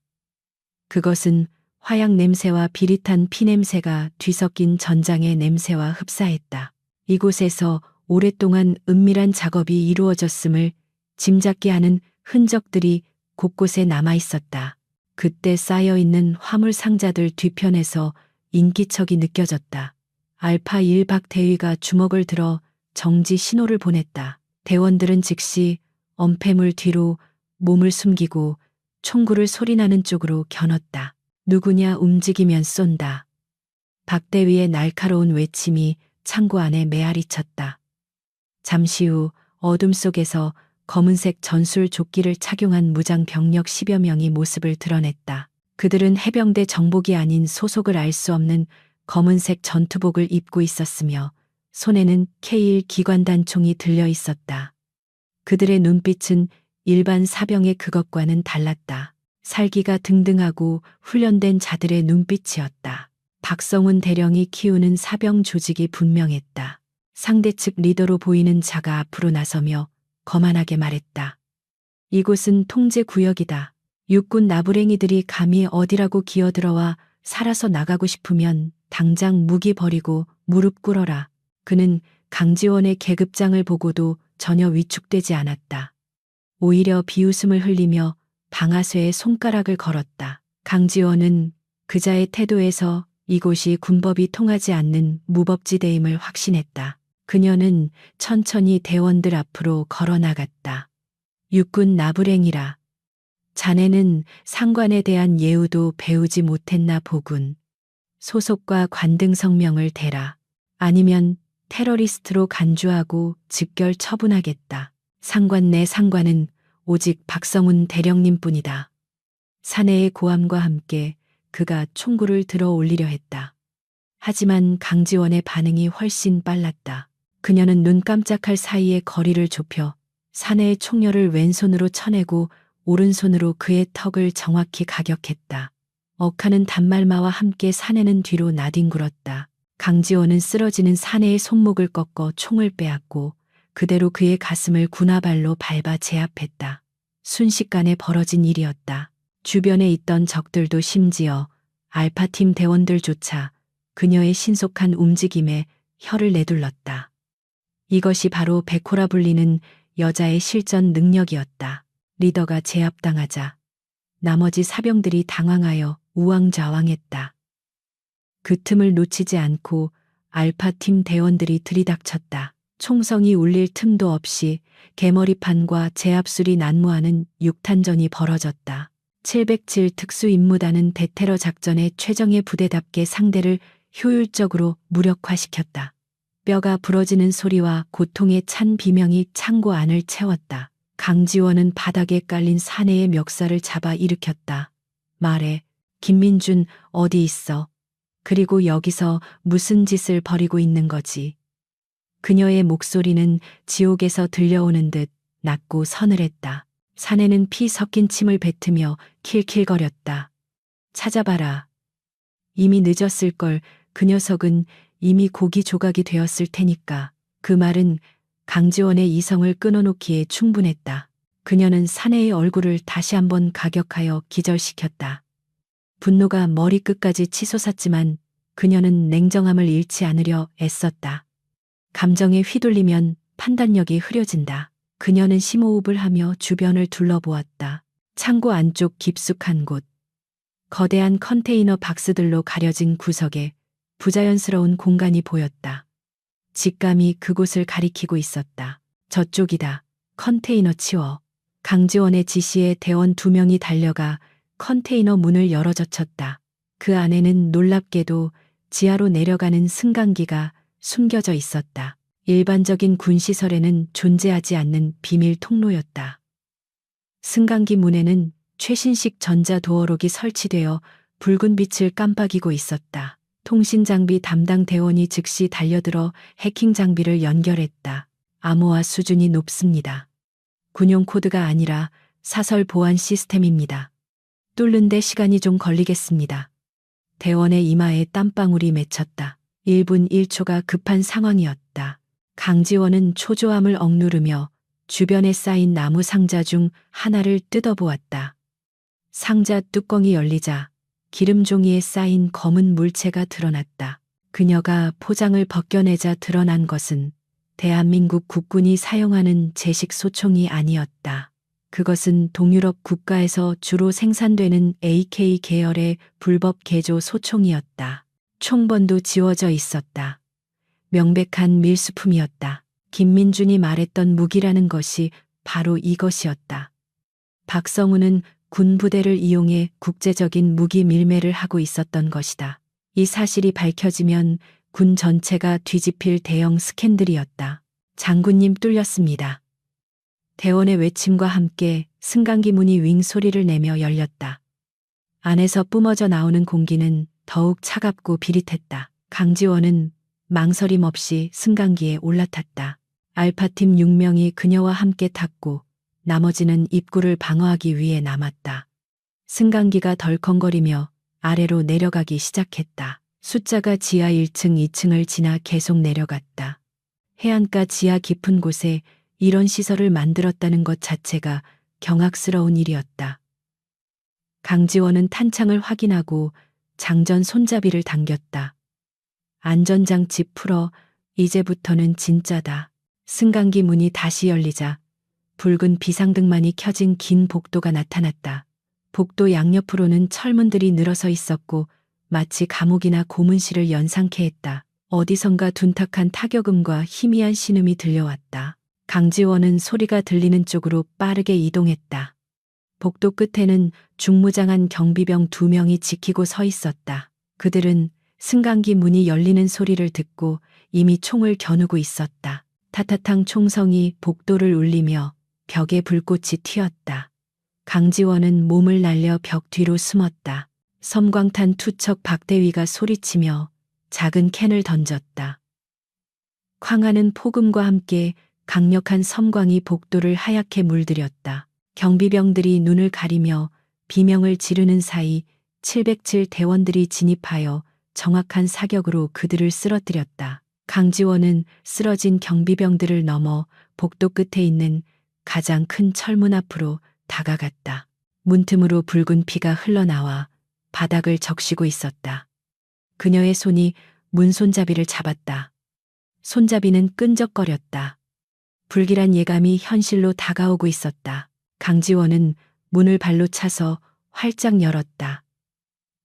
그것은 화약 냄새와 비릿한 피 냄새가 뒤섞인 전장의 냄새와 흡사했다. 이곳에서 오랫동안 은밀한 작업이 이루어졌음을 짐작게 하는 흔적들이 곳곳에 남아 있었다. 그때 쌓여있는 화물 상자들 뒤편에서 인기척이 느껴졌다. 알파 1박 대위가 주먹을 들어 정지 신호를 보냈다. 대원들은 즉시 엄폐물 뒤로 몸을 숨기고 총구를 소리나는 쪽으로 겨눴다. 누구냐 움직이면 쏜다. 박 대위의 날카로운 외침이 창고 안에 메아리 쳤다. 잠시 후 어둠 속에서 검은색 전술 조끼를 착용한 무장 병력 10여 명이 모습을 드러냈다. 그들은 해병대 정복이 아닌 소속을 알 수 없는 검은색 전투복을 입고 있었으며 손에는 K1 기관단총이 들려 있었다. 그들의 눈빛은 일반 사병의 그것과는 달랐다. 살기가 등등하고 훈련된 자들의 눈빛이었다. 박성훈 대령이 키우는 사병 조직이 분명했다. 상대 측 리더로 보이는 자가 앞으로 나서며 거만하게 말했다. 이곳은 통제 구역이다. 육군 나부랭이들이 감히 어디라고 기어들어와 살아서 나가고 싶으면 당장 무기 버리고 무릎 꿇어라. 그는 강지원의 계급장을 보고도 전혀 위축되지 않았다. 오히려 비웃음을 흘리며 방아쇠에 손가락을 걸었다. 강지원은 그자의 태도에서 이곳이 군법이 통하지 않는 무법지대임을 확신했다. 그녀는 천천히 대원들 앞으로 걸어나갔다. 육군 나부랭이라. 자네는 상관에 대한 예우도 배우지 못했나 보군. 소속과 관등 성명을 대라. 아니면 테러리스트로 간주하고 즉결 처분하겠다. 상관 내 상관은 오직 박성훈 대령님뿐이다. 사내의 고함과 함께 그가 총구를 들어 올리려 했다. 하지만 강지원의 반응이 훨씬 빨랐다. 그녀는 눈 깜짝할 사이에 거리를 좁혀 사내의 총열을 왼손으로 쳐내고 오른손으로 그의 턱을 정확히 가격했다. 억하는 단말마와 함께 사내는 뒤로 나뒹굴었다. 강지원은 쓰러지는 사내의 손목을 꺾어 총을 빼앗고 그대로 그의 가슴을 군화발로 밟아 제압했다. 순식간에 벌어진 일이었다. 주변에 있던 적들도 심지어 알파팀 대원들조차 그녀의 신속한 움직임에 혀를 내둘렀다. 이것이 바로 백호라 불리는 여자의 실전 능력이었다. 리더가 제압당하자 나머지 사병들이 당황하여 우왕좌왕했다. 그 틈을 놓치지 않고 알파팀 대원들이 들이닥쳤다. 총성이 울릴 틈도 없이 개머리판과 제압술이 난무하는 육탄전이 벌어졌다. 707 특수임무단은 대테러 작전의 최정예 부대답게 상대를 효율적으로 무력화시켰다. 뼈가 부러지는 소리와 고통에 찬 비명이 창고 안을 채웠다. 강지원은 바닥에 깔린 사내의 멱살을 잡아 일으켰다. 말해, 김민준 어디 있어? 그리고 여기서 무슨 짓을 벌이고 있는 거지? 그녀의 목소리는 지옥에서 들려오는 듯 낮고 서늘했다. 사내는 피 섞인 침을 뱉으며 킬킬거렸다. 찾아봐라. 이미 늦었을걸. 그 녀석은 이미 고기 조각이 되었을 테니까. 그 말은 강지원의 이성을 끊어놓기에 충분했다. 그녀는 사내의 얼굴을 다시 한번 가격하여 기절시켰다. 분노가 머리끝까지 치솟았지만 그녀는 냉정함을 잃지 않으려 애썼다. 감정에 휘둘리면 판단력이 흐려진다. 그녀는 심호흡을 하며 주변을 둘러보았다. 창고 안쪽 깊숙한 곳. 거대한 컨테이너 박스들로 가려진 구석에 부자연스러운 공간이 보였다. 직감이 그곳을 가리키고 있었다. 저쪽이다. 컨테이너 치워. 강지원의 지시에 대원 2명이 달려가 컨테이너 문을 열어젖혔다. 그 안에는 놀랍게도 지하로 내려가는 승강기가 숨겨져 있었다. 일반적인 군시설에는 존재하지 않는 비밀 통로였다. 승강기 문에는 최신식 전자도어록이 설치되어 붉은 빛을 깜빡이고 있었다. 통신장비 담당 대원이 즉시 달려들어 해킹 장비를 연결했다. 암호화 수준이 높습니다. 군용 코드가 아니라 사설 보안 시스템입니다. 뚫는데 시간이 좀 걸리겠습니다. 대원의 이마에 땀방울이 맺혔다. 1분 1초가 급한 상황이었다. 강지원은 초조함을 억누르며 주변에 쌓인 나무 상자 중 하나를 뜯어보았다. 상자 뚜껑이 열리자 기름 종이에 쌓인 검은 물체가 드러났다. 그녀가 포장을 벗겨내자 드러난 것은 대한민국 국군이 사용하는 제식 소총이 아니었다. 그것은 동유럽 국가에서 주로 생산되는 AK 계열의 불법 개조 소총이었다. 총번도 지워져 있었다. 명백한 밀수품이었다. 김민준이 말했던 무기라는 것이 바로 이것이었다. 박성우는 군 부대를 이용해 국제적인 무기 밀매를 하고 있었던 것이다. 이 사실이 밝혀지면 군 전체가 뒤집힐 대형 스캔들이었다. 장군님 뚫렸습니다. 대원의 외침과 함께 승강기 문이 윙 소리를 내며 열렸다. 안에서 뿜어져 나오는 공기는 더욱 차갑고 비릿했다. 강지원은 망설임 없이 승강기에 올라탔다. 알파팀 6명이 그녀와 함께 탔고 나머지는 입구를 방어하기 위해 남았다. 승강기가 덜컹거리며 아래로 내려가기 시작했다. 숫자가 지하 1층, 2층을 지나 계속 내려갔다. 해안가 지하 깊은 곳에 이런 시설을 만들었다는 것 자체가 경악스러운 일이었다. 강지원은 탄창을 확인하고 장전 손잡이를 당겼다. 안전장치 풀어. 이제부터는 진짜다. 승강기 문이 다시 열리자 붉은 비상등만이 켜진 긴 복도가 나타났다. 복도 양옆으로는 철문들이 늘어서 있었고 마치 감옥이나 고문실을 연상케 했다. 어디선가 둔탁한 타격음과 희미한 신음이 들려왔다. 강지원은 소리가 들리는 쪽으로 빠르게 이동했다. 복도 끝에는 중무장한 경비병 2명이 지키고 서 있었다. 그들은 승강기 문이 열리는 소리를 듣고 이미 총을 겨누고 있었다. 타타탕 총성이 복도를 울리며 벽에 불꽃이 튀었다. 강지원은 몸을 날려 벽 뒤로 숨었다. 섬광탄 투척 박대위가 소리치며 작은 캔을 던졌다. 쾅하는 폭음과 함께 강력한 섬광이 복도를 하얗게 물들였다. 경비병들이 눈을 가리며 비명을 지르는 사이 707 대원들이 진입하여 정확한 사격으로 그들을 쓰러뜨렸다. 강지원은 쓰러진 경비병들을 넘어 복도 끝에 있는 가장 큰 철문 앞으로 다가갔다. 문틈으로 붉은 피가 흘러나와 바닥을 적시고 있었다. 그녀의 손이 문 손잡이를 잡았다. 손잡이는 끈적거렸다. 불길한 예감이 현실로 다가오고 있었다. 강지원은 문을 발로 차서 활짝 열었다.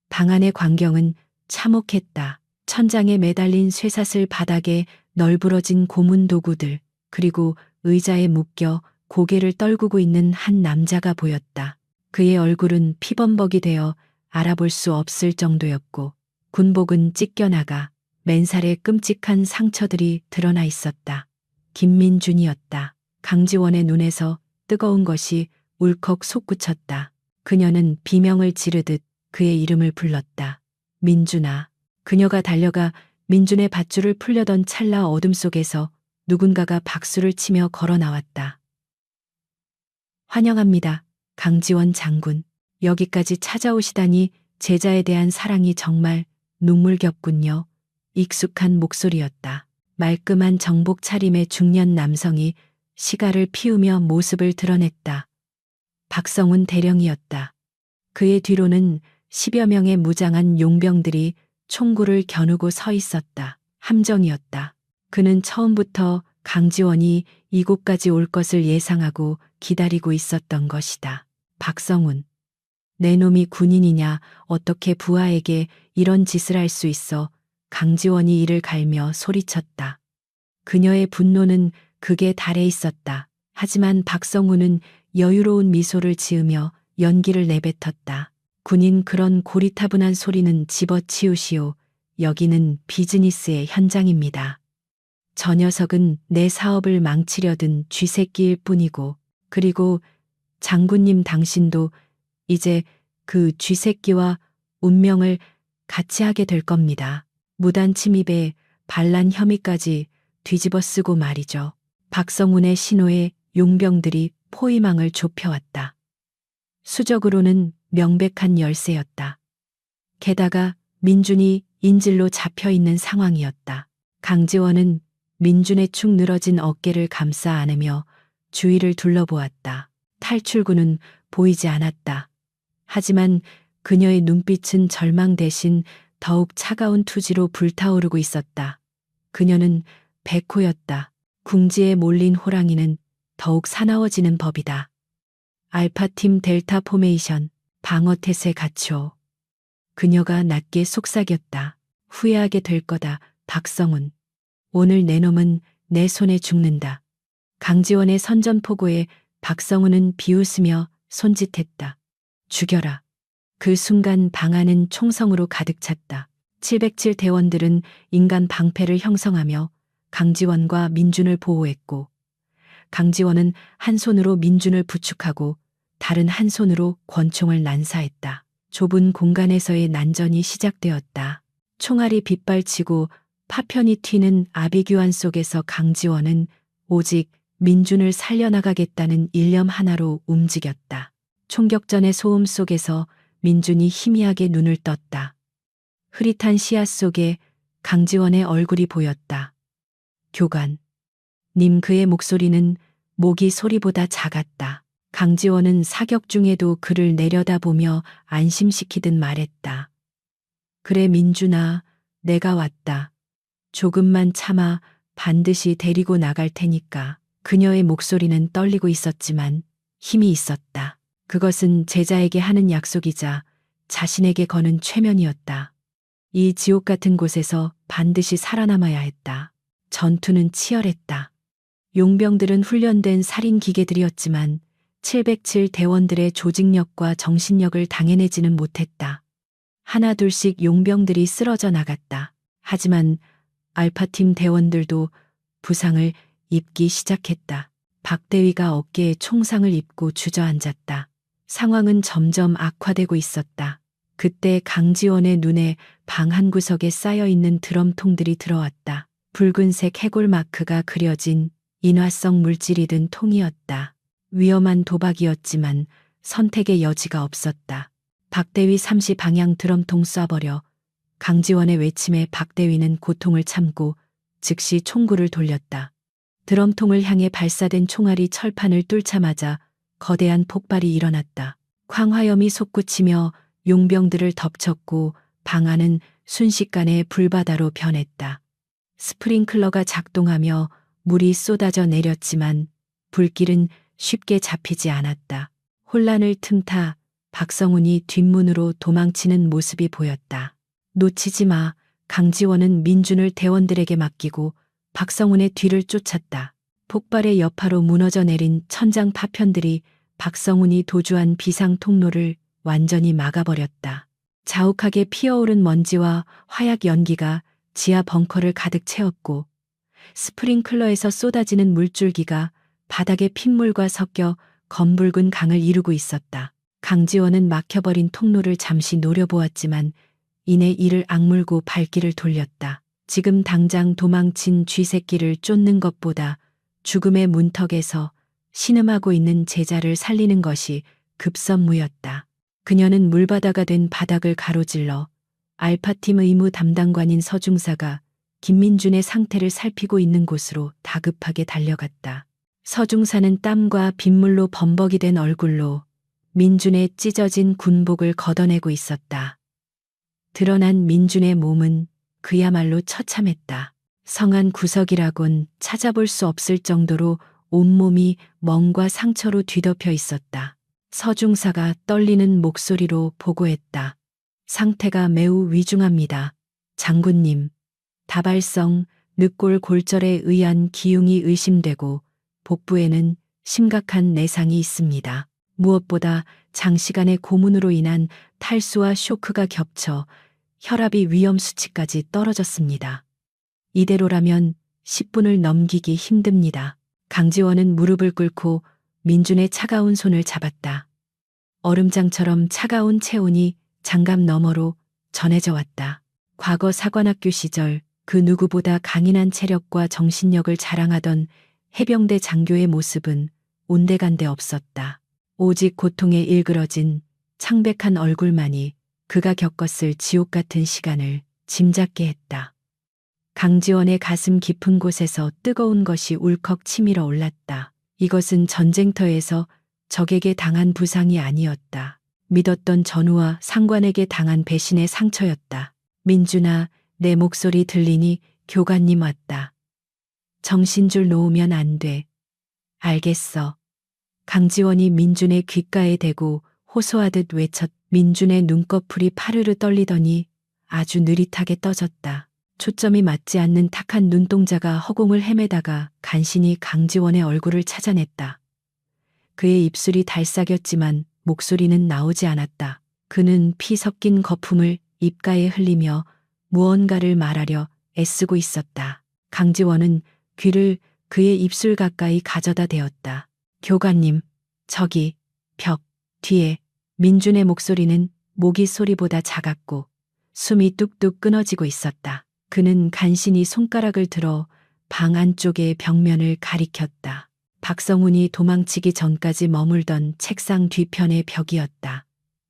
방 안의 광경은 참혹했다. 천장에 매달린 쇠사슬, 바닥에 널브러진 고문 도구들, 그리고 의자에 묶여 고개를 떨구고 있는 한 남자가 보였다. 그의 얼굴은 피범벅이 되어 알아볼 수 없을 정도였고 군복은 찢겨나가 맨살에 끔찍한 상처들이 드러나 있었다. 김민준이었다. 강지원의 눈에서 뜨거운 것이 울컥 솟구쳤다. 그녀는 비명을 지르듯 그의 이름을 불렀다. 민준아. 그녀가 달려가 민준의 밧줄을 풀려던 찰나 어둠 속에서 누군가가 박수를 치며 걸어 나왔다. 환영합니다. 강지원 장군. 여기까지 찾아오시다니 제자에 대한 사랑이 정말 눈물겹군요. 익숙한 목소리였다. 말끔한 정복 차림의 중년 남성이 시가를 피우며 모습을 드러냈다. 박성훈 대령이었다. 그의 뒤로는 10여 명의 무장한 용병들이 총구를 겨누고 서 있었다. 함정이었다. 그는 처음부터 강지원이 이곳까지 올 것을 예상하고 기다리고 있었던 것이다. 박성훈. 내 놈이 군인이냐, 어떻게 부하에게 이런 짓을 할 수 있어. 강지원이 이를 갈며 소리쳤다. 그녀의 분노는 극에 달해 있었다. 하지만 박성훈은 여유로운 미소를 지으며 연기를 내뱉었다. 군인 그런 고리타분한 소리는 집어치우시오. 여기는 비즈니스의 현장입니다. 저 녀석은 내 사업을 망치려든 쥐새끼일 뿐이고, 그리고 장군님 당신도 이제 그 쥐새끼와 운명을 같이 하게 될 겁니다. 무단 침입에 반란 혐의까지 뒤집어 쓰고 말이죠. 박성훈의 신호에 용병들이 포위망을 좁혀왔다. 수적으로는 명백한 열세였다. 게다가 민준이 인질로 잡혀 있는 상황이었다. 강지원은 민준의 축 늘어진 어깨를 감싸 안으며 주위를 둘러보았다. 탈출구는 보이지 않았다. 하지만 그녀의 눈빛은 절망 대신 더욱 차가운 투지로 불타오르고 있었다. 그녀는 백호였다. 궁지에 몰린 호랑이는 더욱 사나워지는 법이다. 알파팀 델타 포메이션, 방어태세 갖춰. 그녀가 낮게 속삭였다. 후회하게 될 거다, 박성훈. 오늘 내 놈은 내 손에 죽는다. 강지원의 선전포고에 박성훈은 비웃으며 손짓했다. 죽여라. 그 순간 방 안은 총성으로 가득 찼다. 707 대원들은 인간 방패를 형성하며 강지원과 민준을 보호했고, 강지원은 한 손으로 민준을 부축하고 다른 한 손으로 권총을 난사했다. 좁은 공간에서의 난전이 시작되었다. 총알이 빗발치고 파편이 튀는 아비규환 속에서 강지원은 오직 민준을 살려나가겠다는 일념 하나로 움직였다. 총격전의 소음 속에서 민준이 희미하게 눈을 떴다. 흐릿한 시야 속에 강지원의 얼굴이 보였다. 교관. 님. 그의 목소리는 모기 소리보다 작았다. 강지원은 사격 중에도 그를 내려다보며 안심시키듯 말했다. 그래 민준아, 내가 왔다. 조금만 참아. 반드시 데리고 나갈 테니까. 그녀의 목소리는 떨리고 있었지만 힘이 있었다. 그것은 제자에게 하는 약속이자 자신에게 거는 최면이었다. 이 지옥 같은 곳에서 반드시 살아남아야 했다. 전투는 치열했다. 용병들은 훈련된 살인 기계들이었지만 707 대원들의 조직력과 정신력을 당해내지는 못했다. 하나둘씩 용병들이 쓰러져 나갔다. 하지만 알파팀 대원들도 부상을 입기 시작했다. 박대위가 어깨에 총상을 입고 주저앉았다. 상황은 점점 악화되고 있었다. 그때 강지원의 눈에 방 한 구석에 쌓여있는 드럼통들이 들어왔다. 붉은색 해골 마크가 그려진 인화성 물질이 든 통이었다. 위험한 도박이었지만 선택의 여지가 없었다. 박대위 30방향 드럼통 쏴버려. 강지원의 외침에 박대위는 고통을 참고 즉시 총구를 돌렸다. 드럼통을 향해 발사된 총알이 철판을 뚫자마자 거대한 폭발이 일어났다. 광화염이 솟구치며 용병들을 덮쳤고 방 안은 순식간에 불바다로 변했다. 스프링클러가 작동하며 물이 쏟아져 내렸지만 불길은 쉽게 잡히지 않았다. 혼란을 틈타 박성훈이 뒷문으로 도망치는 모습이 보였다. 놓치지 마. 강지원은 민준을 대원들에게 맡기고 박성훈의 뒤를 쫓았다. 폭발의 여파로 무너져 내린 천장 파편들이 박성훈이 도주한 비상 통로를 완전히 막아버렸다. 자욱하게 피어오른 먼지와 화약 연기가 지하 벙커를 가득 채웠고 스프링클러에서 쏟아지는 물줄기가 바닥의 핏물과 섞여 검붉은 강을 이루고 있었다. 강지원은 막혀버린 통로를 잠시 노려보았지만 이내 이를 악물고 발길을 돌렸다. 지금 당장 도망친 쥐새끼를 쫓는 것보다 죽음의 문턱에서 신음하고 있는 제자를 살리는 것이 급선무였다. 그녀는 물바다가 된 바닥을 가로질러 알파팀 의무 담당관인 서중사가 김민준의 상태를 살피고 있는 곳으로 다급하게 달려갔다. 서중사는 땀과 빗물로 범벅이 된 얼굴로 민준의 찢어진 군복을 걷어내고 있었다. 드러난 민준의 몸은 그야말로 처참했다. 성한 구석이라곤 찾아볼 수 없을 정도로 온몸이 멍과 상처로 뒤덮여 있었다. 서중사가 떨리는 목소리로 보고했다. 상태가 매우 위중합니다. 장군님, 다발성 늑골 골절에 의한 기흉이 의심되고 복부에는 심각한 내상이 있습니다. 무엇보다 장시간의 고문으로 인한 탈수와 쇼크가 겹쳐 혈압이 위험 수치까지 떨어졌습니다. 이대로라면 10분을 넘기기 힘듭니다. 강지원은 무릎을 꿇고 민준의 차가운 손을 잡았다. 얼음장처럼 차가운 체온이 장갑 너머로 전해져 왔다. 과거 사관학교 시절 그 누구보다 강인한 체력과 정신력을 자랑하던 해병대 장교의 모습은 온데간데 없었다. 오직 고통에 일그러진 창백한 얼굴만이 그가 겪었을 지옥 같은 시간을 짐작게 했다. 강지원의 가슴 깊은 곳에서 뜨거운 것이 울컥 치밀어 올랐다. 이것은 전쟁터에서 적에게 당한 부상이 아니었다. 믿었던 전우와 상관에게 당한 배신의 상처였다. 민준아, 내 목소리 들리니? 교관님 왔다. 정신줄 놓으면 안 돼. 알겠어. 강지원이 민준의 귓가에 대고 호소하듯 외쳤. 민준의 눈꺼풀이 파르르 떨리더니 아주 느릿하게 떠졌다. 초점이 맞지 않는 탁한 눈동자가 허공을 헤매다가 간신히 강지원의 얼굴을 찾아냈다. 그의 입술이 달싹였지만 목소리는 나오지 않았다. 그는 피 섞인 거품을 입가에 흘리며 무언가를 말하려 애쓰고 있었다. 강지원은 귀를 그의 입술 가까이 가져다 대었다. 교관님, 저기 벽 뒤에. 민준의 목소리는 모기 소리보다 작았고 숨이 뚝뚝 끊어지고 있었다. 그는 간신히 손가락을 들어 방 안쪽의 벽면을 가리켰다. 박성훈이 도망치기 전까지 머물던 책상 뒤편의 벽이었다.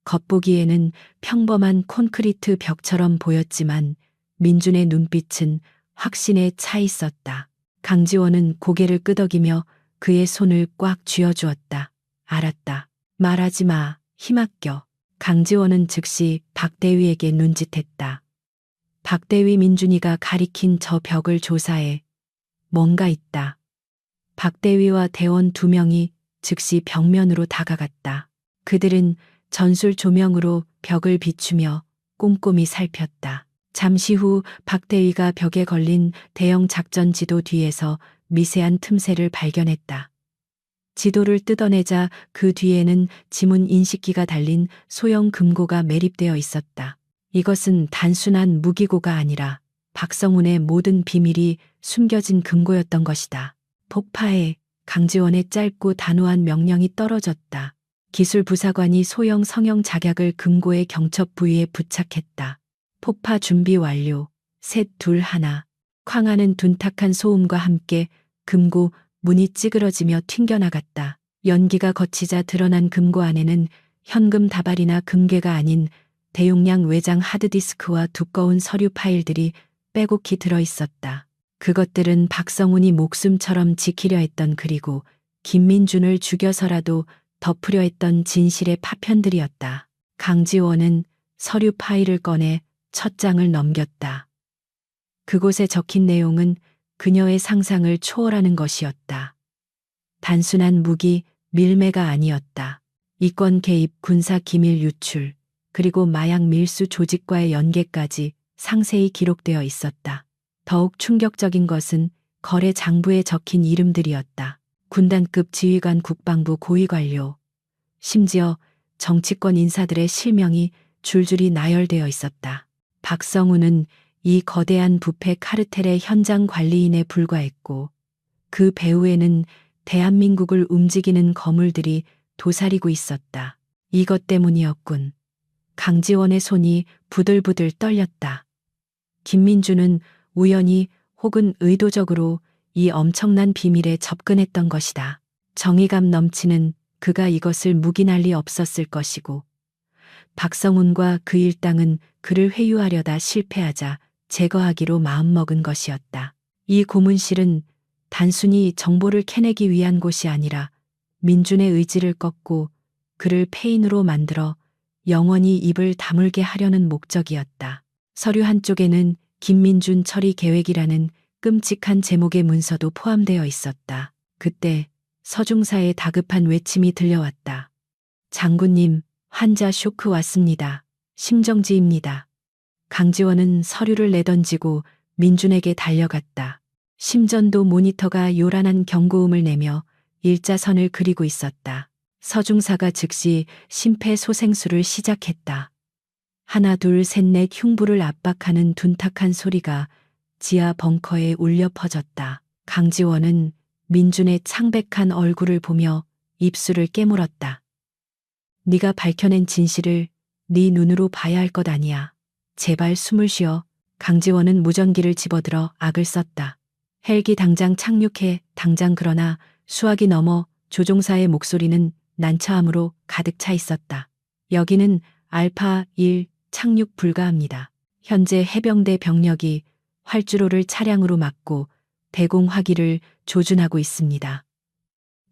겉보기에는 평범한 콘크리트 벽처럼 보였지만 민준의 눈빛은 확신에 차 있었다. 강지원은 고개를 끄덕이며 그의 손을 꽉 쥐어주었다. 알았다. 말하지 마. 힘아껴. 강지원은 즉시 박대위에게 눈짓했다. 박대위. 민준이가 가리킨 저 벽을 조사해. 뭔가 있다. 박대위와 대원 2명이 즉시 벽면으로 다가갔다. 그들은 전술 조명으로 벽을 비추며 꼼꼼히 살폈다. 잠시 후 박대위가 벽에 걸린 대형 작전 지도 뒤에서 미세한 틈새를 발견했다. 지도를 뜯어내자 그 뒤에는 지문 인식기가 달린 소형 금고가 매립되어 있었다. 이것은 단순한 무기고가 아니라 박성훈의 모든 비밀이 숨겨진 금고였던 것이다. 폭파해. 강지원의 짧고 단호한 명령이 떨어졌다. 기술부사관이 소형 성형 작약을 금고의 경첩 부위에 부착했다. 폭파 준비 완료. 셋, 둘, 하나. 쾅하는 둔탁한 소음과 함께 금고 문이 찌그러지며 튕겨나갔다. 연기가 거치자 드러난 금고 안에는 현금 다발이나 금괴가 아닌 대용량 외장 하드디스크와 두꺼운 서류 파일들이 빼곡히 들어있었다. 그것들은 박성훈이 목숨처럼 지키려 했던, 그리고 김민준을 죽여서라도 덮으려 했던 진실의 파편들이었다. 강지원은 서류 파일을 꺼내 첫 장을 넘겼다. 그곳에 적힌 내용은 그녀의 상상을 초월하는 것이었다. 단순한 무기 밀매가 아니었다. 이권 개입, 군사 기밀 유출, 그리고 마약 밀수 조직과의 연계까지 상세히 기록되어 있었다. 더욱 충격적인 것은 거래 장부에 적힌 이름들이었다. 군단급 지휘관, 국방부 고위 관료, 심지어 정치권 인사들의 실명이 줄줄이 나열되어 있었다. 박성훈은 이 거대한 부패 카르텔의 현장 관리인에 불과했고 그 배후에는 대한민국을 움직이는 거물들이 도사리고 있었다. 이것 때문이었군. 강지원의 손이 부들부들 떨렸다. 김민준은 우연히 혹은 의도적으로 이 엄청난 비밀에 접근했던 것이다. 정의감 넘치는 그가 이것을 묵인할 리 없었을 것이고 박성훈과 그 일당은 그를 회유하려다 실패하자 제거하기로 마음먹은 것이었다. 이 고문실은 단순히 정보를 캐내기 위한 곳이 아니라 민준의 의지를 꺾고 그를 폐인으로 만들어 영원히 입을 다물게 하려는 목적이었다. 서류 한쪽에는 김민준 처리 계획이라는 끔찍한 제목의 문서도 포함되어 있었다. 그때 서중사의 다급한 외침이 들려왔다. 장군님, 환자 쇼크 왔습니다. 심정지입니다. 강지원은 서류를 내던지고 민준에게 달려갔다. 심전도 모니터가 요란한 경고음을 내며 일자선을 그리고 있었다. 서중사가 즉시 심폐소생술을 시작했다. 하나 둘 셋 넷 흉부를 압박하는 둔탁한 소리가 지하 벙커에 울려 퍼졌다. 강지원은 민준의 창백한 얼굴을 보며 입술을 깨물었다. 네가 밝혀낸 진실을 네 눈으로 봐야 할 것 아니야. 제발 숨을 쉬어. 강지원은 무전기를 집어들어 악을 썼다. 헬기 당장 착륙해. 당장. 그러나 수화기 너머 조종사의 목소리는 난처함으로 가득 차 있었다. 여기는 알파 1 착륙 불가합니다. 현재 해병대 병력이 활주로를 차량으로 막고 대공화기를 조준하고 있습니다.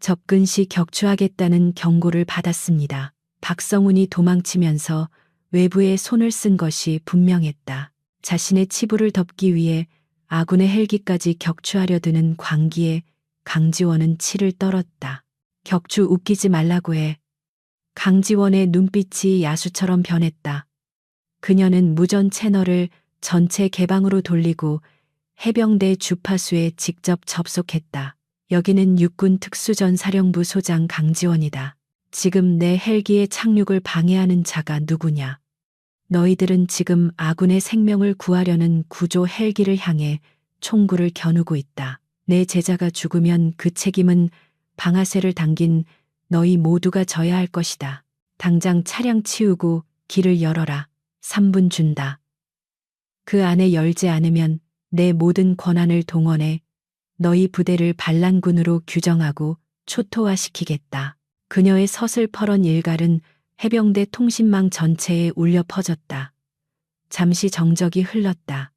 접근 시 격추하겠다는 경고를 받았습니다. 박성훈이 도망치면서 외부에 손을 쓴 것이 분명했다. 자신의 치부를 덮기 위해 아군의 헬기까지 격추하려 드는 광기에 강지원은 치를 떨었다. 격추 웃기지 말라고 해. 강지원의 눈빛이 야수처럼 변했다. 그녀는 무전 채널을 전체 개방으로 돌리고 해병대 주파수에 직접 접속했다. 여기는 육군 특수전사령부 소장 강지원이다. 지금 내 헬기의 착륙을 방해하는 자가 누구냐? 너희들은 지금 아군의 생명을 구하려는 구조 헬기를 향해 총구를 겨누고 있다. 내 제자가 죽으면 그 책임은 방아쇠를 당긴 너희 모두가 져야 할 것이다. 당장 차량 치우고 길을 열어라. 3분 준다. 그 안에 열지 않으면 내 모든 권한을 동원해 너희 부대를 반란군으로 규정하고 초토화시키겠다. 그녀의 서슬퍼런 일갈은 해병대 통신망 전체에 울려 퍼졌다. 잠시 정적이 흘렀다.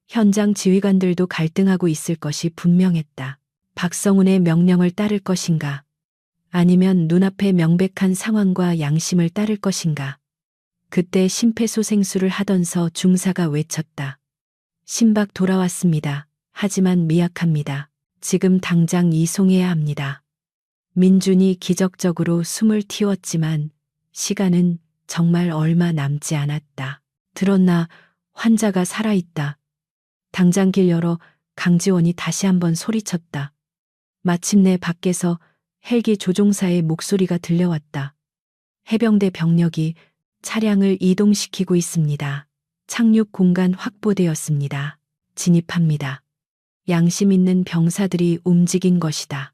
현장 지휘관들도 갈등하고 있을 것이 분명했다. 박성훈의 명령을 따를 것인가? 아니면 눈앞의 명백한 상황과 양심을 따를 것인가? 그때 심폐소생술을 하던서 중사가 외쳤다. 심박 돌아왔습니다. 하지만 미약합니다. 지금 당장 이송해야 합니다. 민준이 기적적으로 숨을 틔웠지만 시간은 정말 얼마 남지 않았다. 들었나? 환자가 살아있다. 당장 길 열어. 강지원이 다시 한번 소리쳤다. 마침내 밖에서 헬기 조종사의 목소리가 들려왔다. 해병대 병력이 차량을 이동시키고 있습니다. 착륙 공간 확보되었습니다. 진입합니다. 양심 있는 병사들이 움직인 것이다.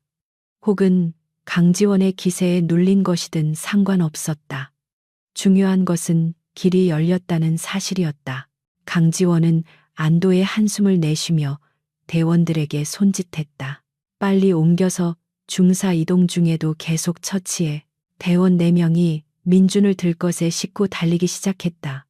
혹은 강지원의 기세에 눌린 것이든 상관없었다. 중요한 것은 길이 열렸다는 사실이었다. 강지원은 안도의 한숨을 내쉬며 대원들에게 손짓했다. 빨리 옮겨서 중사 이동 중에도 계속 처치해. 대원 4명이 민준을 들것에 싣고 달리기 시작했다.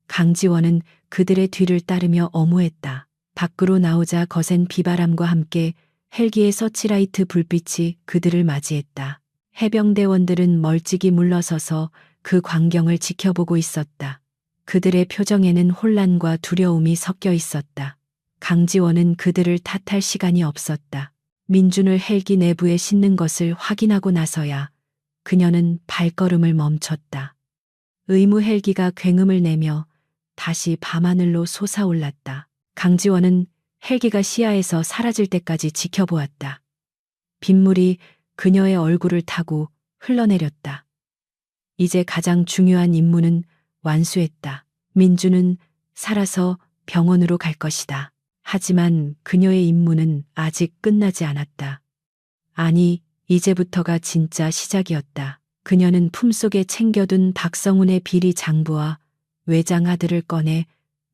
강지원은 그들의 뒤를 따르며 엄호했다. 밖으로 나오자 거센 비바람과 함께 헬기의 서치라이트 불빛이 그들을 맞이했다. 해병대원들은 멀찍이 물러서서 그 광경을 지켜보고 있었다. 그들의 표정에는 혼란과 두려움이 섞여 있었다. 강지원은 그들을 탓할 시간이 없었다. 민준을 헬기 내부에 싣는 것을 확인하고 나서야 그녀는 발걸음을 멈췄다. 의무 헬기가 굉음을 내며 다시 밤하늘로 솟아올랐다. 강지원은 헬기가 시야에서 사라질 때까지 지켜보았다. 빗물이 그녀의 얼굴을 타고 흘러내렸다. 이제 가장 중요한 임무는 완수했다. 민준은 살아서 병원으로 갈 것이다. 하지만 그녀의 임무는 아직 끝나지 않았다. 아니, 이제부터가 진짜 시작이었다. 그녀는 품속에 챙겨둔 박성훈의 비리 장부와 외장 아들을 꺼내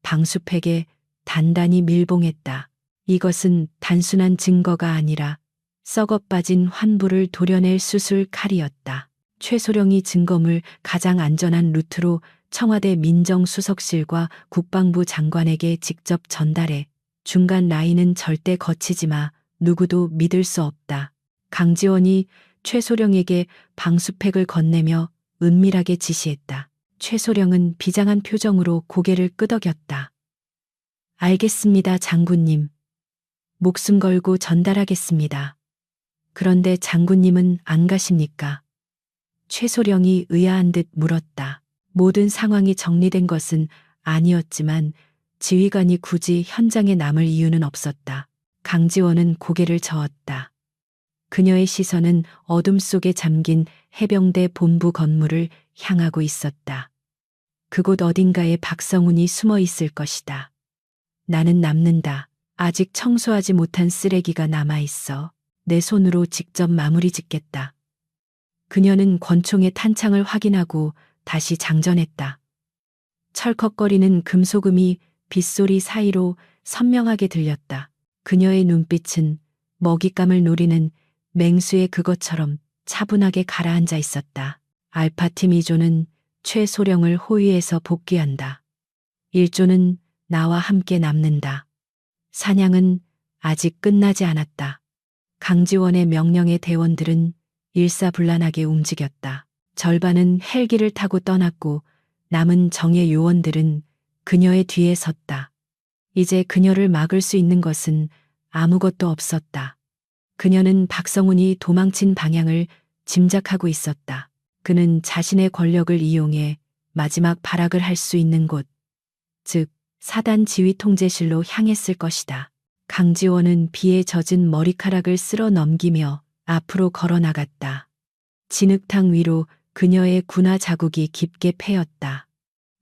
방수팩에 단단히 밀봉했다. 이것은 단순한 증거가 아니라 썩어 빠진 환부를 도려낼 수술 칼이었다. 최소령이 증거물 가장 안전한 루트로 청와대 민정수석실과 국방부 장관에게 직접 전달해 중간 라인은 절대 거치지 마. 누구도 믿을 수 없다. 강지원이 최소령에게 방수팩을 건네며 은밀하게 지시했다. 최소령은 비장한 표정으로 고개를 끄덕였다. 알겠습니다, 장군님. 목숨 걸고 전달하겠습니다. 그런데 장군님은 안 가십니까? 최소령이 의아한 듯 물었다. 모든 상황이 정리된 것은 아니었지만 지휘관이 굳이 현장에 남을 이유는 없었다. 강지원은 고개를 저었다. 그녀의 시선은 어둠 속에 잠긴 해병대 본부 건물을 향하고 있었다. 그곳 어딘가에 박성훈이 숨어 있을 것이다. 나는 남는다. 아직 청소하지 못한 쓰레기가 남아있어. 내 손으로 직접 마무리 짓겠다. 그녀는 권총의 탄창을 확인하고 다시 장전했다. 철컥거리는 금소금이 빗소리 사이로 선명하게 들렸다. 그녀의 눈빛은 먹잇감을 노리는 맹수의 그것처럼 차분하게 가라앉아 있었다. 알파팀 2조는 최소령을 호위해서 복귀한다. 1조는 나와 함께 남는다. 사냥은 아직 끝나지 않았다. 강지원의 명령에 대원들은 일사불란하게 움직였다. 절반은 헬기를 타고 떠났고 남은 정예 요원들은 그녀의 뒤에 섰다. 이제 그녀를 막을 수 있는 것은 아무것도 없었다. 그녀는 박성훈이 도망친 방향을 짐작하고 있었다. 그는 자신의 권력을 이용해 마지막 발악을 할 수 있는 곳, 즉 사단 지휘 통제실로 향했을 것이다. 강지원은 비에 젖은 머리카락을 쓸어 넘기며 앞으로 걸어 나갔다. 진흙탕 위로 그녀의 군화 자국이 깊게 패였다.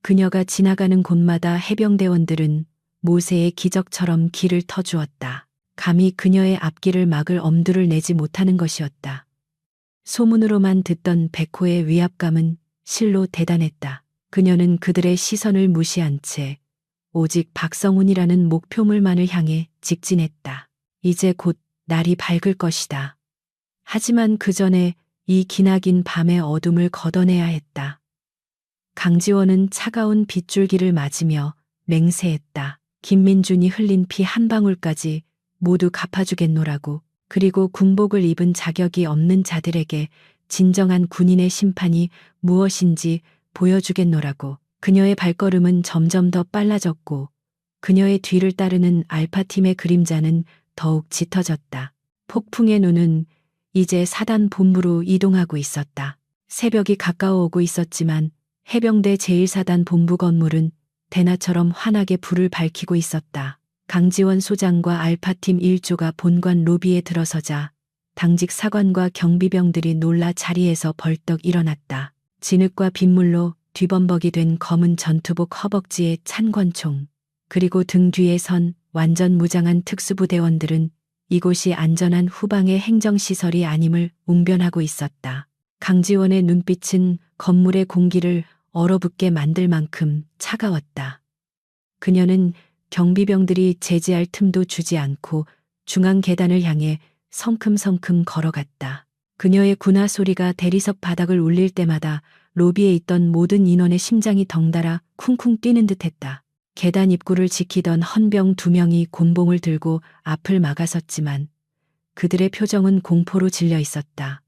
그녀가 지나가는 곳마다 해병대원들은 모세의 기적처럼 길을 터주었다. 감히 그녀의 앞길을 막을 엄두를 내지 못하는 것이었다. 소문으로만 듣던 백호의 위압감은 실로 대단했다. 그녀는 그들의 시선을 무시한 채 오직 박성훈이라는 목표물만을 향해 직진했다. 이제 곧 날이 밝을 것이다. 하지만 그 전에 이 기나긴 밤의 어둠을 걷어내야 했다. 강지원은 차가운 빗줄기를 맞으며 맹세했다. 김민준이 흘린 피 한 방울까지 모두 갚아주겠노라고. 그리고 군복을 입은 자격이 없는 자들에게 진정한 군인의 심판이 무엇인지 보여주겠노라고. 그녀의 발걸음은 점점 더 빨라졌고 그녀의 뒤를 따르는 알파팀의 그림자는 더욱 짙어졌다. 폭풍의 눈은 이제 사단 본부로 이동하고 있었다. 새벽이 가까워오고 있었지만 해병대 제1사단 본부 건물은 대나처럼 환하게 불을 밝히고 있었다. 강지원 소장과 알파팀 1조가 본관 로비에 들어서자 당직 사관과 경비병들이 놀라 자리에서 벌떡 일어났다. 진흙과 빗물로 뒤범벅이 된 검은 전투복 허벅지에 찬 권총, 그리고 등 뒤에 선 완전 무장한 특수부대원들은 이곳이 안전한 후방의 행정시설이 아님을 웅변하고 있었다. 강지원의 눈빛은 건물의 공기를 얼어붙게 만들 만큼 차가웠다. 그녀는 경비병들이 제지할 틈도 주지 않고 중앙 계단을 향해 성큼성큼 걸어갔다. 그녀의 군화 소리가 대리석 바닥을 울릴 때마다 로비에 있던 모든 인원의 심장이 덩달아 쿵쿵 뛰는 듯했다. 계단 입구를 지키던 헌병 2명이 곤봉을 들고 앞을 막아섰지만 그들의 표정은 공포로 질려 있었다.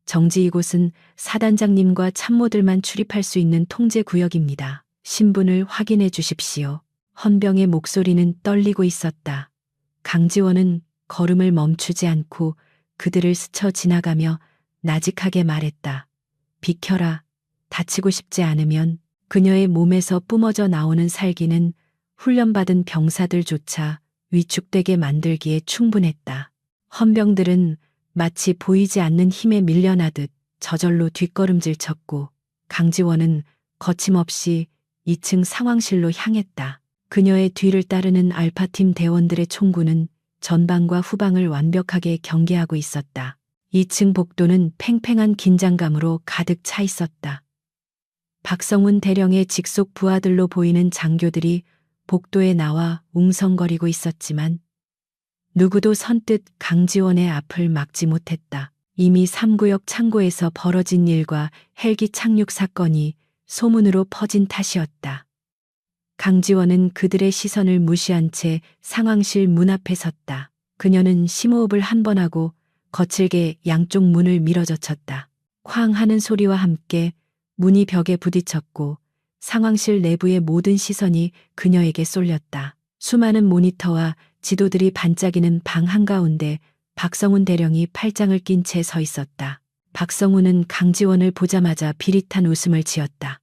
정지, 이곳은 사단장님과 참모들만 출입할 수 있는 통제 구역입니다. 신분을 확인해 주십시오. 헌병의 목소리는 떨리고 있었다. 강지원은 걸음을 멈추지 않고 그들을 스쳐 지나가며 나직하게 말했다. 비켜라. 다치고 싶지 않으면. 그녀의 몸에서 뿜어져 나오는 살기는 훈련받은 병사들조차 위축되게 만들기에 충분했다. 헌병들은 마치 보이지 않는 힘에 밀려나듯 저절로 뒷걸음질 쳤고 강지원은 거침없이 2층 상황실로 향했다. 그녀의 뒤를 따르는 알파팀 대원들의 총구는 전방과 후방을 완벽하게 경계하고 있었다. 2층 복도는 팽팽한 긴장감으로 가득 차 있었다. 박성훈 대령의 직속 부하들로 보이는 장교들이 복도에 나와 웅성거리고 있었지만 누구도 선뜻 강지원의 앞을 막지 못했다. 이미 3구역 창고에서 벌어진 일과 헬기 착륙 사건이 소문으로 퍼진 탓이었다. 강지원은 그들의 시선을 무시한 채 상황실 문 앞에 섰다. 그녀는 심호흡을 한 번 하고 거칠게 양쪽 문을 밀어젖혔다. 쾅 하는 소리와 함께 문이 벽에 부딪혔고 상황실 내부의 모든 시선이 그녀에게 쏠렸다. 수많은 모니터와 지도들이 반짝이는 방 한가운데 박성훈 대령이 팔짱을 낀 채 서 있었다. 박성훈은 강지원을 보자마자 비릿한 웃음을 지었다.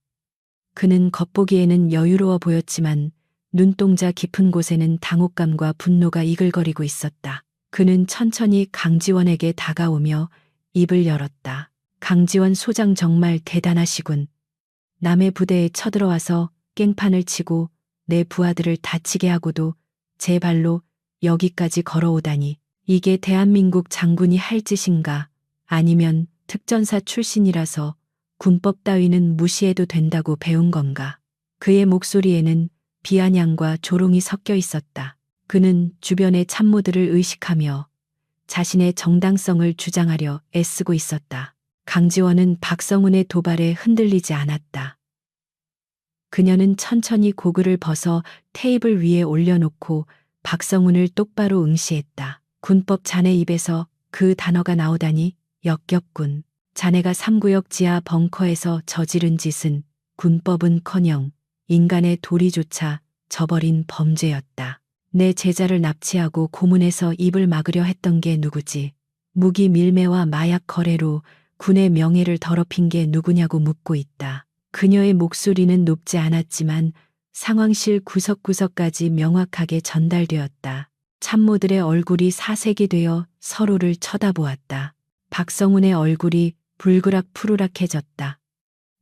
그는 겉보기에는 여유로워 보였지만 눈동자 깊은 곳에는 당혹감과 분노가 이글거리고 있었다. 그는 천천히 강지원에게 다가오며 입을 열었다. 강지원 소장 정말 대단하시군. 남의 부대에 쳐들어와서 깽판을 치고 내 부하들을 다치게 하고도 제 발로 여기까지 걸어오다니. 이게 대한민국 장군이 할 짓인가? 아니면 특전사 출신이라서 군법 따위는 무시해도 된다고 배운 건가? 그의 목소리에는 비아냥과 조롱이 섞여 있었다. 그는 주변의 참모들을 의식하며 자신의 정당성을 주장하려 애쓰고 있었다. 강지원은 박성훈의 도발에 흔들리지 않았다. 그녀는 천천히 고글을 벗어 테이블 위에 올려놓고 박성훈을 똑바로 응시했다. 군법 자네 입에서 그 단어가 나오다니 역겹군. 자네가 3구역 지하 벙커에서 저지른 짓은 군법은커녕 인간의 도리조차 저버린 범죄였다. 내 제자를 납치하고 고문해서 입을 막으려 했던 게 누구지? 무기 밀매와 마약 거래로 군의 명예를 더럽힌 게 누구냐고 묻고 있다. 그녀의 목소리는 높지 않았지만 상황실 구석구석까지 명확하게 전달되었다. 참모들의 얼굴이 사색이 되어 서로를 쳐다보았다. 박성훈의 얼굴이 불그락 푸르락해졌다.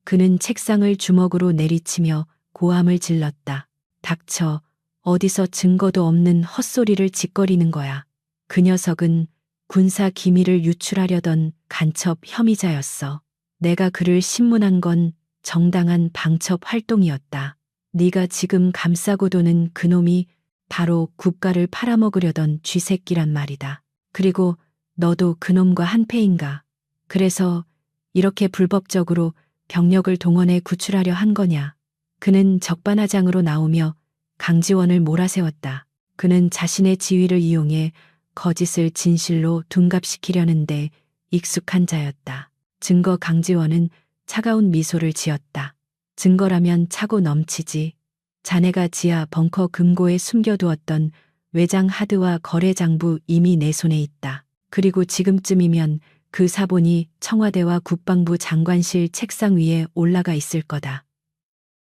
그는 책상을 주먹으로 내리치며 고함을 질렀다. 닥쳐. 어디서 증거도 없는 헛소리를 짓거리는 거야. 그 녀석은 군사 기밀을 유출하려던 간첩 혐의자였어. 내가 그를 신문한 건 정당한 방첩 활동이었다. 네가 지금 감싸고 도는 그놈이 바로 국가를 팔아먹으려던 쥐새끼란 말이다. 그리고 너도 그놈과 한패인가? 그래서 이렇게 불법적으로 병력을 동원해 구출하려 한 거냐? 그는 적반하장으로 나오며 강지원을 몰아세웠다. 그는 자신의 지위를 이용해 거짓을 진실로 둔갑시키려는데 익숙한 자였다. 증거. 강지원은 차가운 미소를 지었다. 증거라면 차고 넘치지. 자네가 지하 벙커 금고에 숨겨두었던 외장 하드와 거래 장부 이미 내 손에 있다. 그리고 지금쯤이면 그 사본이 청와대와 국방부 장관실 책상 위에 올라가 있을 거다.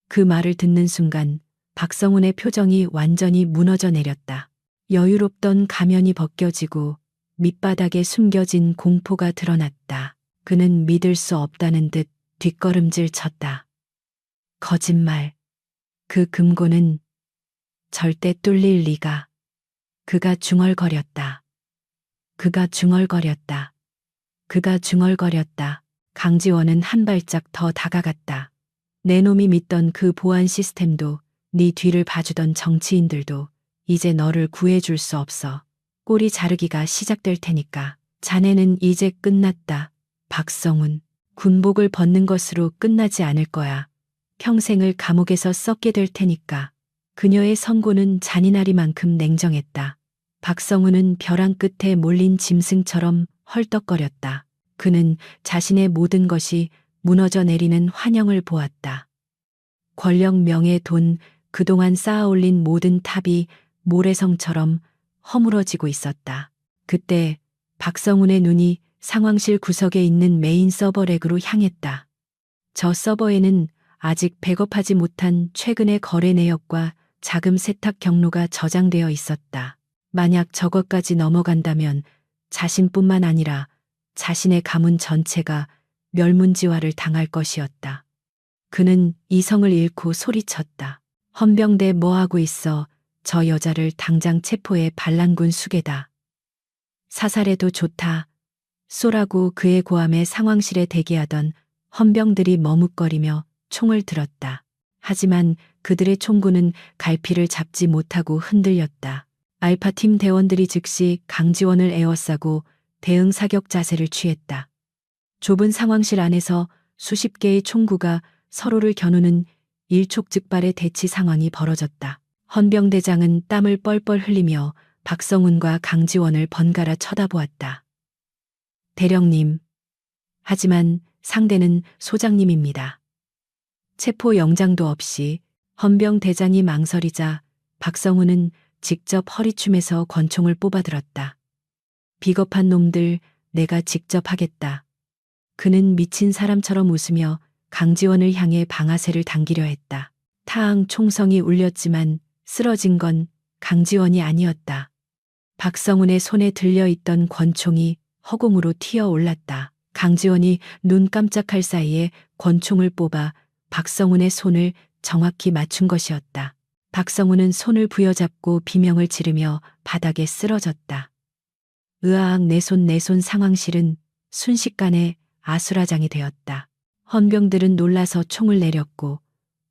그 말을 듣는 순간 박성훈의 표정이 완전히 무너져 내렸다. 여유롭던 가면이 벗겨지고 밑바닥에 숨겨진 공포가 드러났다. 그는 믿을 수 없다는 듯 뒷걸음질 쳤다. 거짓말. 그 금고는 절대 뚫릴 리가. 그가 중얼거렸다. 그가 중얼거렸다. 그가 중얼거렸다. 강지원은 한 발짝 더 다가갔다. 내 놈이 믿던 그 보안 시스템도 네 뒤를 봐주던 정치인들도 이제 너를 구해줄 수 없어. 꼬리 자르기가 시작될 테니까. 자네는 이제 끝났다. 박성훈. 군복을 벗는 것으로 끝나지 않을 거야. 평생을 감옥에서 썩게 될 테니까. 그녀의 선고는 잔인하리만큼 냉정했다. 박성훈은 벼랑 끝에 몰린 짐승처럼 헐떡거렸다. 그는 자신의 모든 것이 무너져 내리는 환영을 보았다. 권력, 명예, 돈, 그동안 쌓아올린 모든 탑이 모래성처럼 허물어지고 있었다. 그때 박성훈의 눈이 상황실 구석에 있는 메인 서버렉으로 향했다. 저 서버에는 아직 백업하지 못한 최근의 거래 내역과 자금 세탁 경로가 저장되어 있었다. 만약 저것까지 넘어간다면 자신뿐만 아니라 자신의 가문 전체가 멸문지화를 당할 것이었다. 그는 이성을 잃고 소리쳤다. 헌병대 뭐하고 있어? 저 여자를 당장 체포해 반란군 수계다. 사살해도 좋다. 쏘라고 그의 고함에 상황실에 대기하던 헌병들이 머뭇거리며 총을 들었다. 하지만 그들의 총구는 갈피를 잡지 못하고 흔들렸다. 알파팀 대원들이 즉시 강지원을 에워싸고 대응 사격 자세를 취했다. 좁은 상황실 안에서 수십 개의 총구가 서로를 겨누는 일촉즉발의 대치 상황이 벌어졌다. 헌병대장은 땀을 뻘뻘 흘리며 박성훈과 강지원을 번갈아 쳐다보았다. 대령님. 하지만 상대는 소장님입니다. 체포 영장도 없이 헌병대장이 망설이자 박성훈은 직접 허리춤에서 권총을 뽑아들었다. 비겁한 놈들, 내가 직접 하겠다. 그는 미친 사람처럼 웃으며 강지원을 향해 방아쇠를 당기려 했다. 타앙 총성이 울렸지만 쓰러진 건 강지원이 아니었다. 박성훈의 손에 들려있던 권총이 허공으로 튀어 올랐다. 강지원이 눈 깜짝할 사이에 권총을 뽑아 박성훈의 손을 정확히 맞춘 것이었다. 박성훈은 손을 부여잡고 비명을 지르며 바닥에 쓰러졌다. 으아악, 내 손 상황실은 순식간에 아수라장이 되었다. 헌병들은 놀라서 총을 내렸고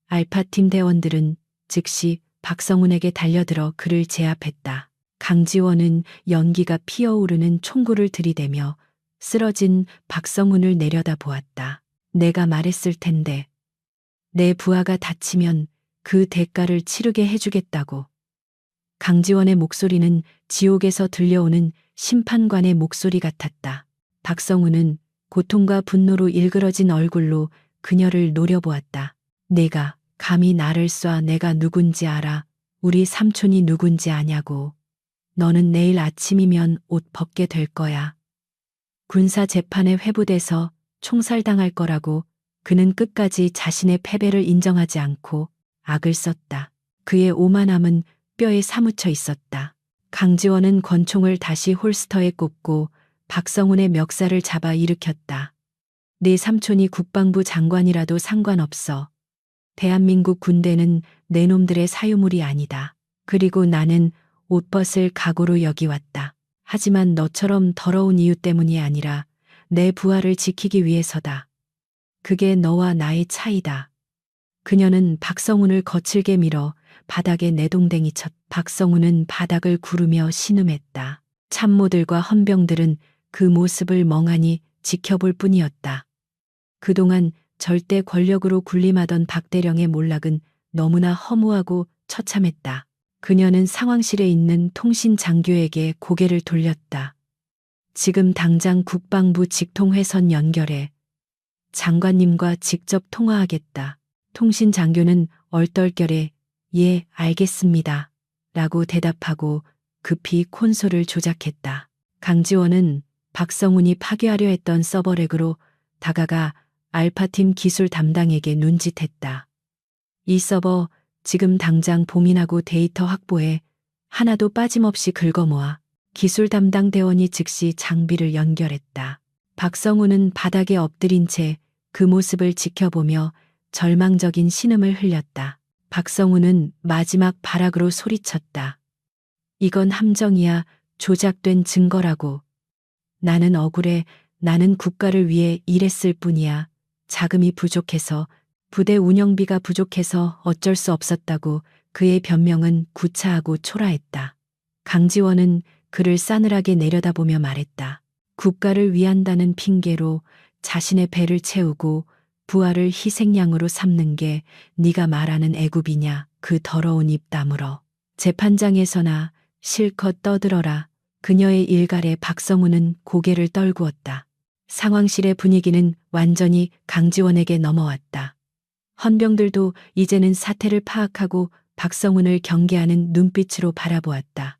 알파팀 대원들은 즉시 박성훈에게 달려들어 그를 제압했다. 강지원은 연기가 피어오르는 총구를 들이대며 쓰러진 박성훈을 내려다보았다. 내가 말했을 텐데. 내 부하가 다치면 그 대가를 치르게 해주겠다고. 강지원의 목소리는 지옥에서 들려오는 심판관의 목소리 같았다. 박성훈은 고통과 분노로 일그러진 얼굴로 그녀를 노려보았다. 내가 감히 나를 쏴. 내가 누군지 알아. 우리 삼촌이 누군지 아냐고. 너는 내일 아침이면 옷 벗게 될 거야. 군사 재판에 회부돼서 총살당할 거라고. 그는 끝까지 자신의 패배를 인정하지 않고 악을 썼다. 그의 오만함은 뼈에 사무쳐 있었다. 강지원은 권총을 다시 홀스터에 꽂고 박성훈의 멱살을 잡아 일으켰다. 네 삼촌이 국방부 장관이라도 상관없어. 대한민국 군대는 내 놈들의 사유물이 아니다. 그리고 나는 옷 벗을 각오로 여기 왔다. 하지만 너처럼 더러운 이유 때문이 아니라 내 부하를 지키기 위해서다. 그게 너와 나의 차이다. 그녀는 박성훈을 거칠게 밀어 바닥에 내동댕이 쳤다. 박성훈은 바닥을 구르며 신음했다. 참모들과 헌병들은 그 모습을 멍하니 지켜볼 뿐이었다. 그동안 절대 권력으로 군림하던 박대령의 몰락은 너무나 허무하고 처참했다. 그녀는 상황실에 있는 통신 장교에게 고개를 돌렸다. 지금 당장 국방부 직통회선 연결해. 장관님과 직접 통화하겠다. 통신 장교는 얼떨결에 예, 알겠습니다. 라고 대답하고 급히 콘솔을 조작했다. 강지원은 박성훈이 파괴하려 했던 서버렉으로 다가가 알파팀 기술 담당에게 눈짓했다. 이 서버 지금 당장 봉인하고 데이터 확보해. 하나도 빠짐없이 긁어모아. 기술 담당 대원이 즉시 장비를 연결했다. 박성훈은 바닥에 엎드린 채 그 모습을 지켜보며 절망적인 신음을 흘렸다. 박성훈은 마지막 발악으로 소리쳤다. 이건 함정이야. 조작된 증거라고. 나는 억울해. 나는 국가를 위해 일했을 뿐이야. 자금이 부족해서, 부대 운영비가 부족해서 어쩔 수 없었다고. 그의 변명은 구차하고 초라했다. 강지원은 그를 싸늘하게 내려다보며 말했다. 국가를 위한다는 핑계로 자신의 배를 채우고 부하를 희생양으로 삼는 게 네가 말하는 애굽이냐. 그 더러운 입 다물어. 재판장에서나 실컷 떠들어라. 그녀의 일갈에 박성훈은 고개를 떨구었다. 상황실의 분위기는 완전히 강지원에게 넘어왔다. 헌병들도 이제는 사태를 파악하고 박성훈을 경계하는 눈빛으로 바라보았다.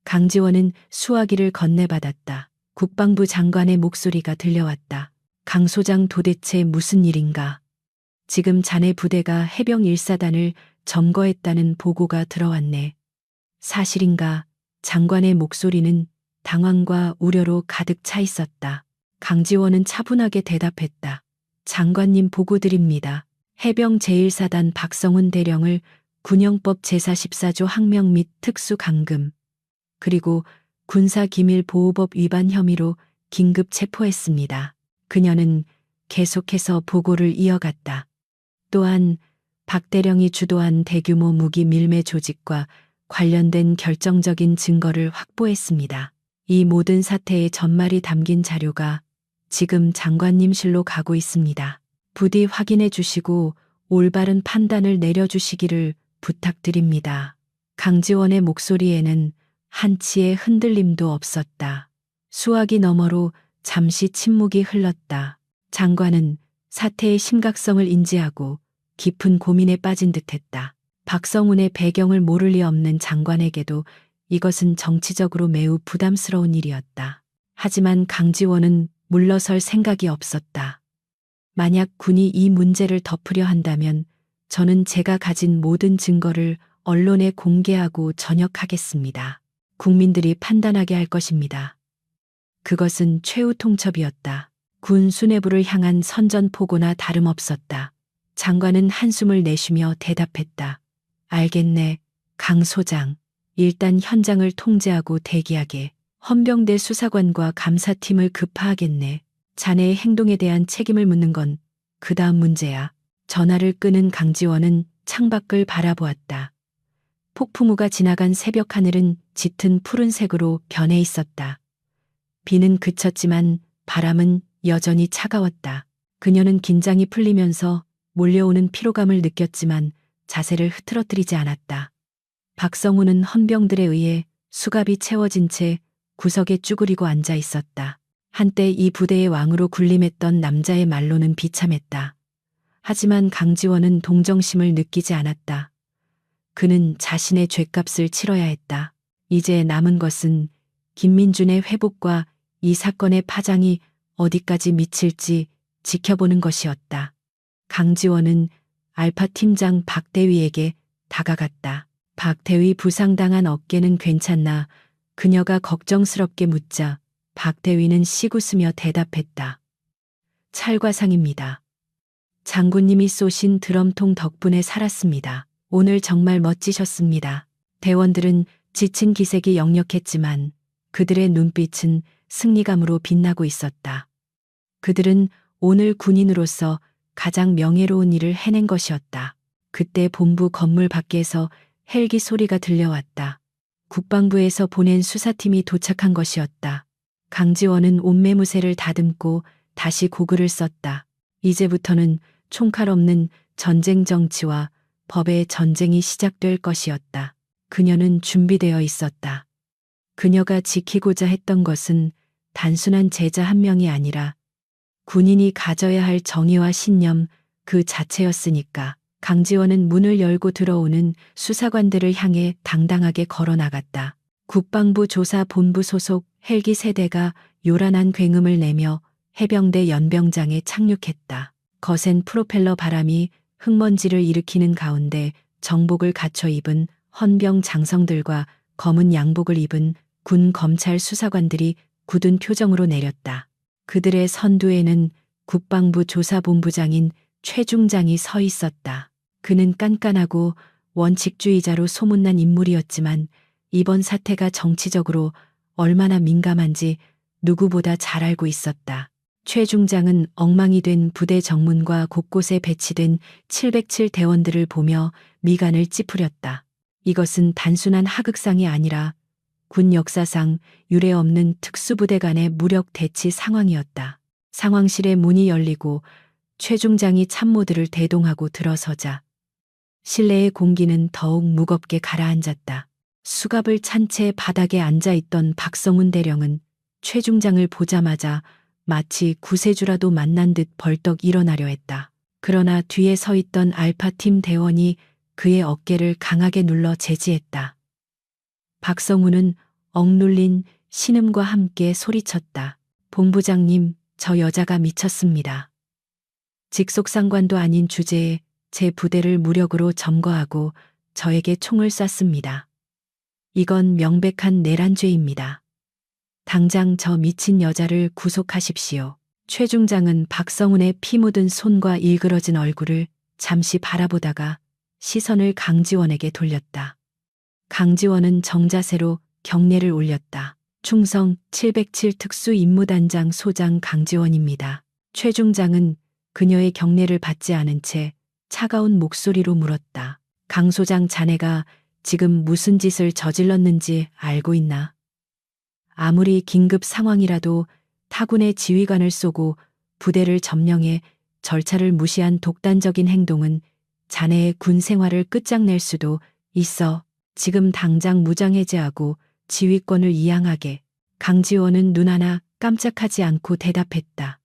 강지원은 수화기를 건네받았다. 국방부 장관의 목소리가 들려왔다. 강 소장, 도대체 무슨 일인가? 지금 자네 부대가 해병 1사단을 점거했다는 보고가 들어왔네. 사실인가? 장관의 목소리는 당황과 우려로 가득 차 있었다. 강지원은 차분하게 대답했다. 장관님 보고 드립니다. 해병 제1사단 박성훈 대령을 군영법 제44조 항명 및 특수 감금, 그리고 군사기밀보호법 위반 혐의로 긴급 체포했습니다. 그녀는 계속해서 보고를 이어갔다. 또한 박 대령이 주도한 대규모 무기 밀매 조직과 관련된 결정적인 증거를 확보했습니다. 이 모든 사태의 전말이 담긴 자료가 지금 장관님실로 가고 있습니다. 부디 확인해 주시고 올바른 판단을 내려주시기를 부탁드립니다. 강지원의 목소리에는 한치의 흔들림도 없었다. 수화기 너머로 잠시 침묵이 흘렀다. 장관은 사태의 심각성을 인지하고 깊은 고민에 빠진 듯했다. 박성훈의 배경을 모를 리 없는 장관에게도 이것은 정치적으로 매우 부담스러운 일이었다. 하지만 강지원은 물러설 생각이 없었다. 만약 군이 이 문제를 덮으려 한다면 저는 제가 가진 모든 증거를 언론에 공개하고 전역하겠습니다. 국민들이 판단하게 할 것입니다. 그것은 최후 통첩이었다. 군 수뇌부를 향한 선전포고나 다름없었다. 장관은 한숨을 내쉬며 대답했다. 알겠네, 강 소장. 일단 현장을 통제하고 대기하게. 헌병대 수사관과 감사팀을 급파하겠네. 자네의 행동에 대한 책임을 묻는 건 그 다음 문제야. 전화를 끄는 강지원은 창밖을 바라보았다. 폭풍우가 지나간 새벽 하늘은 짙은 푸른색으로 변해 있었다. 비는 그쳤지만 바람은 여전히 차가웠다. 그녀는 긴장이 풀리면서 몰려오는 피로감을 느꼈지만 자세를 흐트러뜨리지 않았다. 박성훈은 헌병들에 의해 수갑이 채워진 채 구석에 쭈그리고 앉아 있었다. 한때 이 부대의 왕으로 군림했던 남자의 말로는 비참했다. 하지만 강지원은 동정심을 느끼지 않았다. 그는 자신의 죗값을 치러야 했다. 이제 남은 것은 김민준의 회복과 이 사건의 파장이 어디까지 미칠지 지켜보는 것이었다. 강지원은 알파 팀장 박대위에게 다가갔다. 박대위 부상당한 어깨는 괜찮나? 그녀가 걱정스럽게 묻자 박대위는 시구쓰며 대답했다. 찰과상입니다. 장군님이 쏘신 드럼통 덕분에 살았습니다. 오늘 정말 멋지셨습니다. 대원들은 지친 기색이 역력했지만 그들의 눈빛은 승리감으로 빛나고 있었다. 그들은 오늘 군인으로서 가장 명예로운 일을 해낸 것이었다. 그때 본부 건물 밖에서 헬기 소리가 들려왔다. 국방부에서 보낸 수사팀이 도착한 것이었다. 강지원은 옷매무새를 다듬고 다시 고글을 썼다. 이제부터는 총칼 없는 전쟁 정치와 법의 전쟁이 시작될 것이었다. 그녀는 준비되어 있었다. 그녀가 지키고자 했던 것은 단순한 제자 한 명이 아니라 군인이 가져야 할 정의와 신념 그 자체였으니까. 강지원은 문을 열고 들어오는 수사관들을 향해 당당하게 걸어 나갔다. 국방부 조사본부 소속 헬기 세대가 요란한 굉음을 내며 해병대 연병장에 착륙했다. 거센 프로펠러 바람이 흙먼지를 일으키는 가운데 정복을 갖춰 입은 헌병 장성들과 검은 양복을 입은 군 검찰 수사관들이 굳은 표정으로 내렸다. 그들의 선두에는 국방부 조사본부장인 최 중장이 서 있었다. 그는 깐깐하고 원칙주의자로 소문난 인물이었지만 이번 사태가 정치적으로 얼마나 민감한지 누구보다 잘 알고 있었다. 최 중장은 엉망이 된 부대 정문과 곳곳에 배치된 707 대원들을 보며 미간을 찌푸렸다. 이것은 단순한 하극상이 아니라 군 역사상 유례 없는 특수부대 간의 무력 대치 상황이었다. 상황실의 문이 열리고 최 중장이 참모들을 대동하고 들어서자 실내의 공기는 더욱 무겁게 가라앉았다. 수갑을 찬 채 바닥에 앉아있던 박성훈 대령은 최 중장을 보자마자 마치 구세주라도 만난 듯 벌떡 일어나려 했다. 그러나 뒤에 서 있던 알파팀 대원이 그의 어깨를 강하게 눌러 제지했다. 박성훈은 억눌린 신음과 함께 소리쳤다. 본부장님, 저 여자가 미쳤습니다. 직속상관도 아닌 주제에 제 부대를 무력으로 점거하고 저에게 총을 쐈습니다. 이건 명백한 내란죄입니다. 당장 저 미친 여자를 구속하십시오. 최 중장은 박성훈의 피 묻은 손과 일그러진 얼굴을 잠시 바라보다가 시선을 강지원에게 돌렸다. 강지원은 정자세로 경례를 올렸다. 충성 707 특수임무단장 소장 강지원입니다. 최 중장은 그녀의 경례를 받지 않은 채 차가운 목소리로 물었다. 강 소장, 자네가 지금 무슨 짓을 저질렀는지 알고 있나? 아무리 긴급 상황이라도 타군의 지휘관을 쏘고 부대를 점령해 절차를 무시한 독단적인 행동은 자네의 군 생활을 끝장낼 수도 있어. 지금 당장 무장해제하고 지휘권을 이양하게. 강지원은 눈 하나 깜짝하지 않고 대답했다.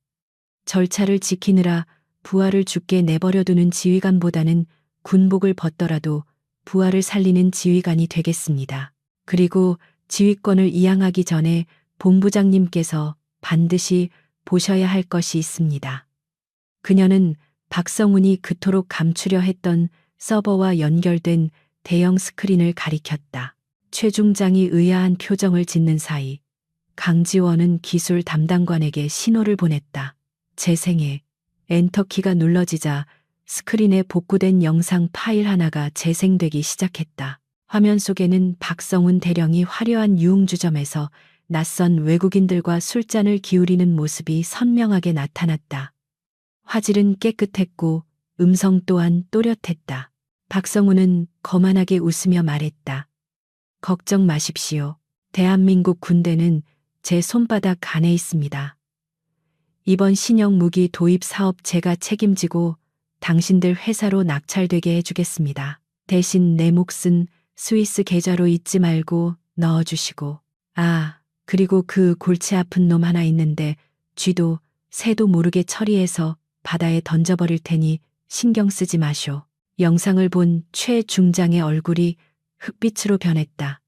절차를 지키느라 부하를 죽게 내버려두는 지휘관보다는 군복을 벗더라도 부하를 살리는 지휘관이 되겠습니다. 그리고 지휘권을 이양하기 전에 본부장님께서 반드시 보셔야 할 것이 있습니다. 그녀는 박성훈이 그토록 감추려 했던 서버와 연결된 대형 스크린을 가리켰다. 최 중장이 의아한 표정을 짓는 사이 강지원은 기술 담당관에게 신호를 보냈다. 재생해. 엔터키가 눌러지자 스크린에 복구된 영상 파일 하나가 재생되기 시작했다. 화면 속에는 박성훈 대령이 화려한 유흥주점에서 낯선 외국인들과 술잔을 기울이는 모습이 선명하게 나타났다. 화질은 깨끗했고 음성 또한 또렷했다. 박성훈은 거만하게 웃으며 말했다. 걱정 마십시오. 대한민국 군대는 제 손바닥 안에 있습니다. 이번 신형 무기 도입 사업 제가 책임지고 당신들 회사로 낙찰되게 해주겠습니다. 대신 내 몫은 스위스 계좌로 잊지 말고 넣어주시고. 아, 그리고 그 골치 아픈 놈 하나 있는데 쥐도 새도 모르게 처리해서 바다에 던져버릴 테니 신경 쓰지 마쇼. 영상을 본 최 중장의 얼굴이 흑빛으로 변했다.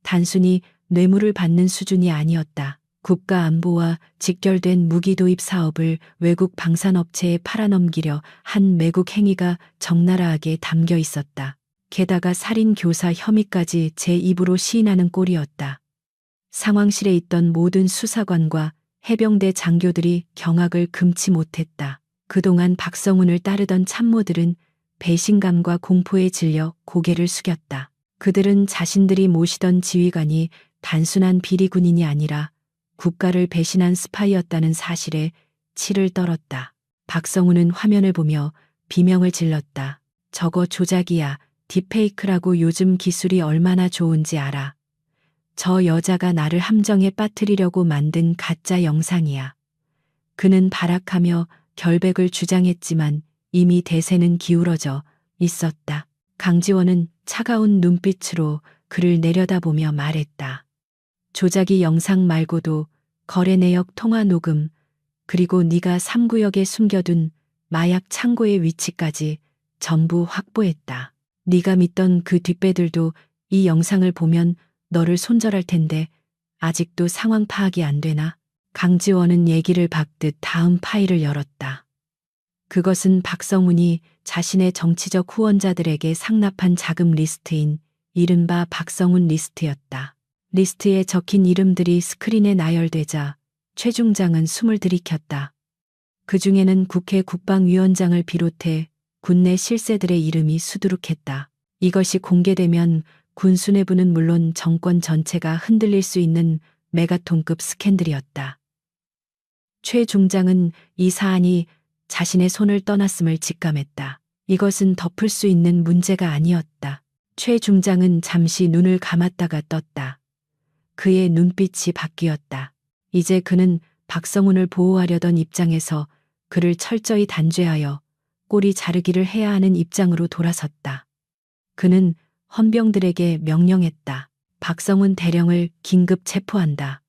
단순히 뇌물을 받는 수준이 아니었다. 국가 안보와 직결된 무기 도입 사업을 외국 방산업체에 팔아넘기려 한 매국 행위가 적나라하게 담겨 있었다. 게다가 살인 교사 혐의까지 제 입으로 시인하는 꼴이었다. 상황실에 있던 모든 수사관과 해병대 장교들이 경악을 금치 못했다. 그동안 박성훈을 따르던 참모들은 배신감과 공포에 질려 고개를 숙였다. 그들은 자신들이 모시던 지휘관이 단순한 비리 군인이 아니라 국가를 배신한 스파이였다는 사실에 치를 떨었다. 박성훈은 화면을 보며 비명을 질렀다. 저거 조작이야. 딥페이크라고 요즘 기술이 얼마나 좋은지 알아. 저 여자가 나를 함정에 빠뜨리려고 만든 가짜 영상이야. 그는 발악하며 결백을 주장했지만 이미 대세는 기울어져 있었다. 강지원은 차가운 눈빛으로 그를 내려다보며 말했다. 조작이 영상 말고도 거래 내역 통화 녹음, 그리고 네가 3구역에 숨겨둔 마약 창고의 위치까지 전부 확보했다. 네가 믿던 그 뒷배들도 이 영상을 보면 너를 손절할 텐데 아직도 상황 파악이 안 되나? 강지원은 얘기를 박듯 다음 파일을 열었다. 그것은 박성훈이 자신의 정치적 후원자들에게 상납한 자금 리스트인 이른바 박성훈 리스트였다. 리스트에 적힌 이름들이 스크린에 나열되자 최 중장은 숨을 들이켰다. 그 중에는 국회 국방위원장을 비롯해 군내 실세들의 이름이 수두룩했다. 이것이 공개되면 군 수뇌부는 물론 정권 전체가 흔들릴 수 있는 메가톤급 스캔들이었다. 최 중장은 이 사안이 자신의 손을 떠났음을 직감했다. 이것은 덮을 수 있는 문제가 아니었다. 최 중장은 잠시 눈을 감았다가 떴다. 그의 눈빛이 바뀌었다. 이제 그는 박성훈을 보호하려던 입장에서 그를 철저히 단죄하여 꼬리 자르기를 해야 하는 입장으로 돌아섰다. 그는 헌병들에게 명령했다. 박성훈 대령을 긴급 체포한다.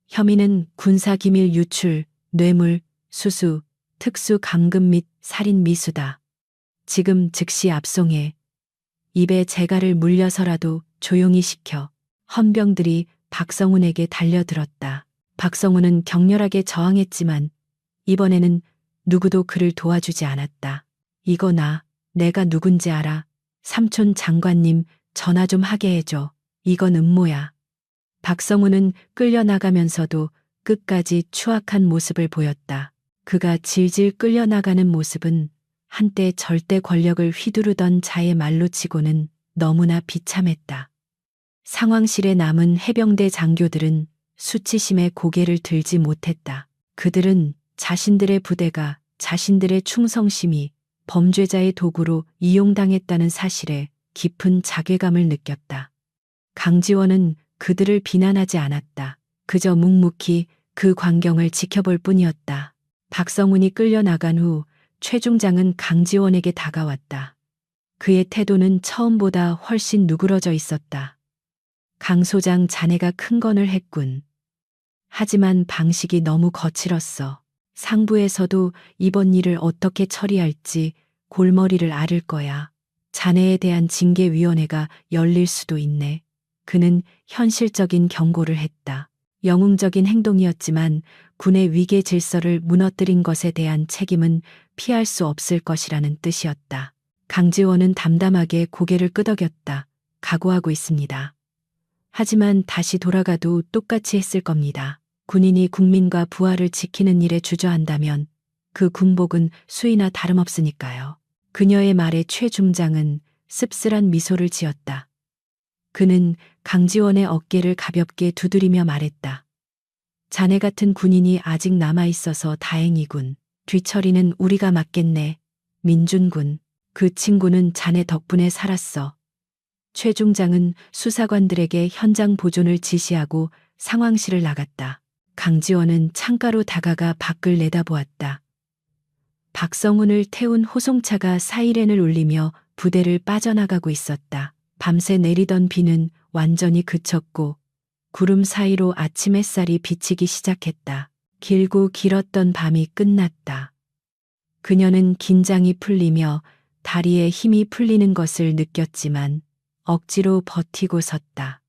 혐의는 군사기밀 유출, 뇌물, 수수, 특수 감금 및 살인 미수다. 지금 즉시 압송해. 입에 재갈을 물려서라도 조용히 시켜. 헌병들이 박성훈에게 달려들었다. 박성훈은 격렬하게 저항했지만 이번에는 누구도 그를 도와주지 않았다. 이거 내가 누군지 알아. 삼촌 장관님 전화 좀 하게 해줘. 이건 음모야. 박성훈은 끌려나가면서도 끝까지 추악한 모습을 보였다. 그가 질질 끌려나가는 모습은 한때 절대 권력을 휘두르던 자의 말로 치고는 너무나 비참했다. 상황실에 남은 해병대 장교들은 수치심에 고개를 들지 못했다. 그들은 자신들의 부대가 자신들의 충성심이 범죄자의 도구로 이용당했다는 사실에 깊은 자괴감을 느꼈다. 강지원은 그들을 비난하지 않았다. 그저 묵묵히 그 광경을 지켜볼 뿐이었다. 박성훈이 끌려나간 후 최 중장은 강지원에게 다가왔다. 그의 태도는 처음보다 훨씬 누그러져 있었다. 강 소장, 자네가 큰 건을 했군. 하지만 방식이 너무 거칠었어. 상부에서도 이번 일을 어떻게 처리할지 골머리를 앓을 거야. 자네에 대한 징계위원회가 열릴 수도 있네. 그는 현실적인 경고를 했다. 영웅적인 행동이었지만 군의 위계 질서를 무너뜨린 것에 대한 책임은 피할 수 없을 것이라는 뜻이었다. 강지원은 담담하게 고개를 끄덕였다. 각오하고 있습니다. 하지만 다시 돌아가도 똑같이 했을 겁니다. 군인이 국민과 부하를 지키는 일에 주저한다면 그 군복은 수의나 다름없으니까요. 그녀의 말에 최 중장은 씁쓸한 미소를 지었다. 그는 강지원의 어깨를 가볍게 두드리며 말했다. 자네 같은 군인이 아직 남아있어서 다행이군. 뒤처리는 우리가 맡겠네. 민준군. 그 친구는 자네 덕분에 살았어. 최 중장은 수사관들에게 현장 보존을 지시하고 상황실을 나갔다. 강지원은 창가로 다가가 밖을 내다보았다. 박성훈을 태운 호송차가 사이렌을 울리며 부대를 빠져나가고 있었다. 밤새 내리던 비는 완전히 그쳤고 구름 사이로 아침 햇살이 비치기 시작했다. 길고 길었던 밤이 끝났다. 그녀는 긴장이 풀리며 다리에 힘이 풀리는 것을 느꼈지만 억지로 버티고 섰다.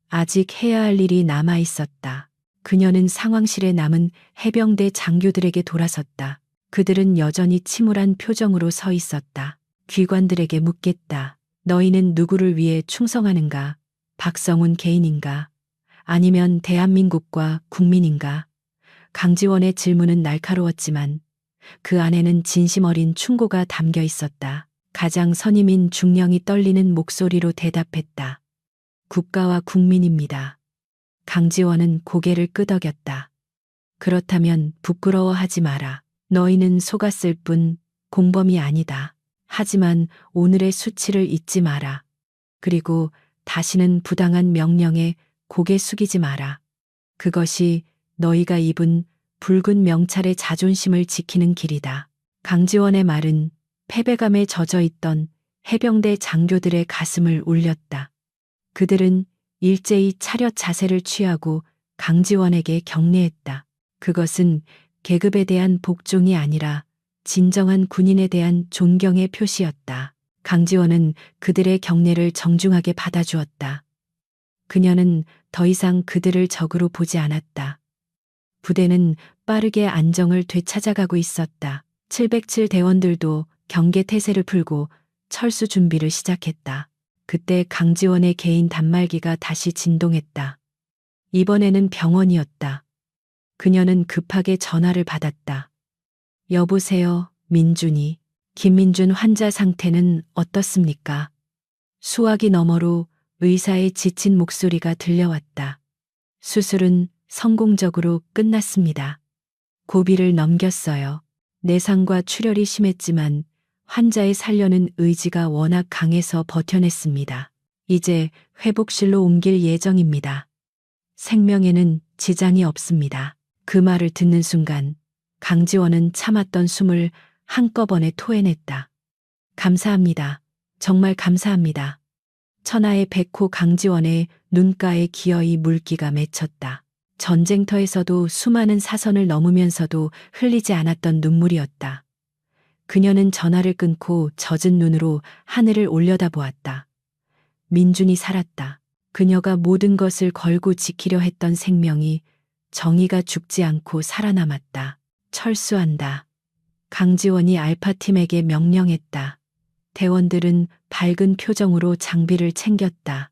아직 해야 할 일이 남아 있었다. 그녀는 상황실에 남은 해병대 장교들에게 돌아섰다. 그들은 여전히 침울한 표정으로 서 있었다. 귀관들에게 묻겠다. 너희는 누구를 위해 충성하는가? 박성훈 개인인가? 아니면 대한민국과 국민인가? 강지원의 질문은 날카로웠지만 그 안에는 진심 어린 충고가 담겨 있었다. 가장 선임인 중령이 떨리는 목소리로 대답했다. 국가와 국민입니다. 강지원은 고개를 끄덕였다. 그렇다면 부끄러워하지 마라. 너희는 속았을 뿐 공범이 아니다. 하지만 오늘의 수치를 잊지 마라. 그리고 다시는 부당한 명령에 고개 숙이지 마라. 그것이 너희가 입은 붉은 명찰의 자존심을 지키는 길이다. 강지원의 말은 패배감에 젖어 있던 해병대 장교들의 가슴을 울렸다. 그들은 일제히 차렷 자세를 취하고 강지원에게 경례했다. 그것은 계급에 대한 복종이 아니라 진정한 군인에 대한 존경의 표시였다. 강지원은 그들의 경례를 정중하게 받아주었다. 그녀는 더 이상 그들을 적으로 보지 않았다. 부대는 빠르게 안정을 되찾아가고 있었다. 707 대원들도 경계 태세를 풀고 철수 준비를 시작했다. 그때 강지원의 개인 단말기가 다시 진동했다. 이번에는 병원이었다. 그녀는 급하게 전화를 받았다. 여보세요, 민준이. 김민준 환자 상태는 어떻습니까? 수화기 너머로 의사의 지친 목소리가 들려왔다. 수술은 성공적으로 끝났습니다. 고비를 넘겼어요. 내상과 출혈이 심했지만 환자의 살려는 의지가 워낙 강해서 버텨냈습니다. 이제 회복실로 옮길 예정입니다. 생명에는 지장이 없습니다. 그 말을 듣는 순간 강지원은 참았던 숨을 한꺼번에 토해냈다. 감사합니다. 정말 감사합니다. 천하의 백호 강지원의 눈가에 기어이 물기가 맺혔다. 전쟁터에서도 수많은 사선을 넘으면서도 흘리지 않았던 눈물이었다. 그녀는 전화를 끊고 젖은 눈으로 하늘을 올려다보았다. 민준이 살았다. 그녀가 모든 것을 걸고 지키려 했던 생명이 정의가 죽지 않고 살아남았다. 철수한다. 강지원이 알파팀에게 명령했다. 대원들은 밝은 표정으로 장비를 챙겼다.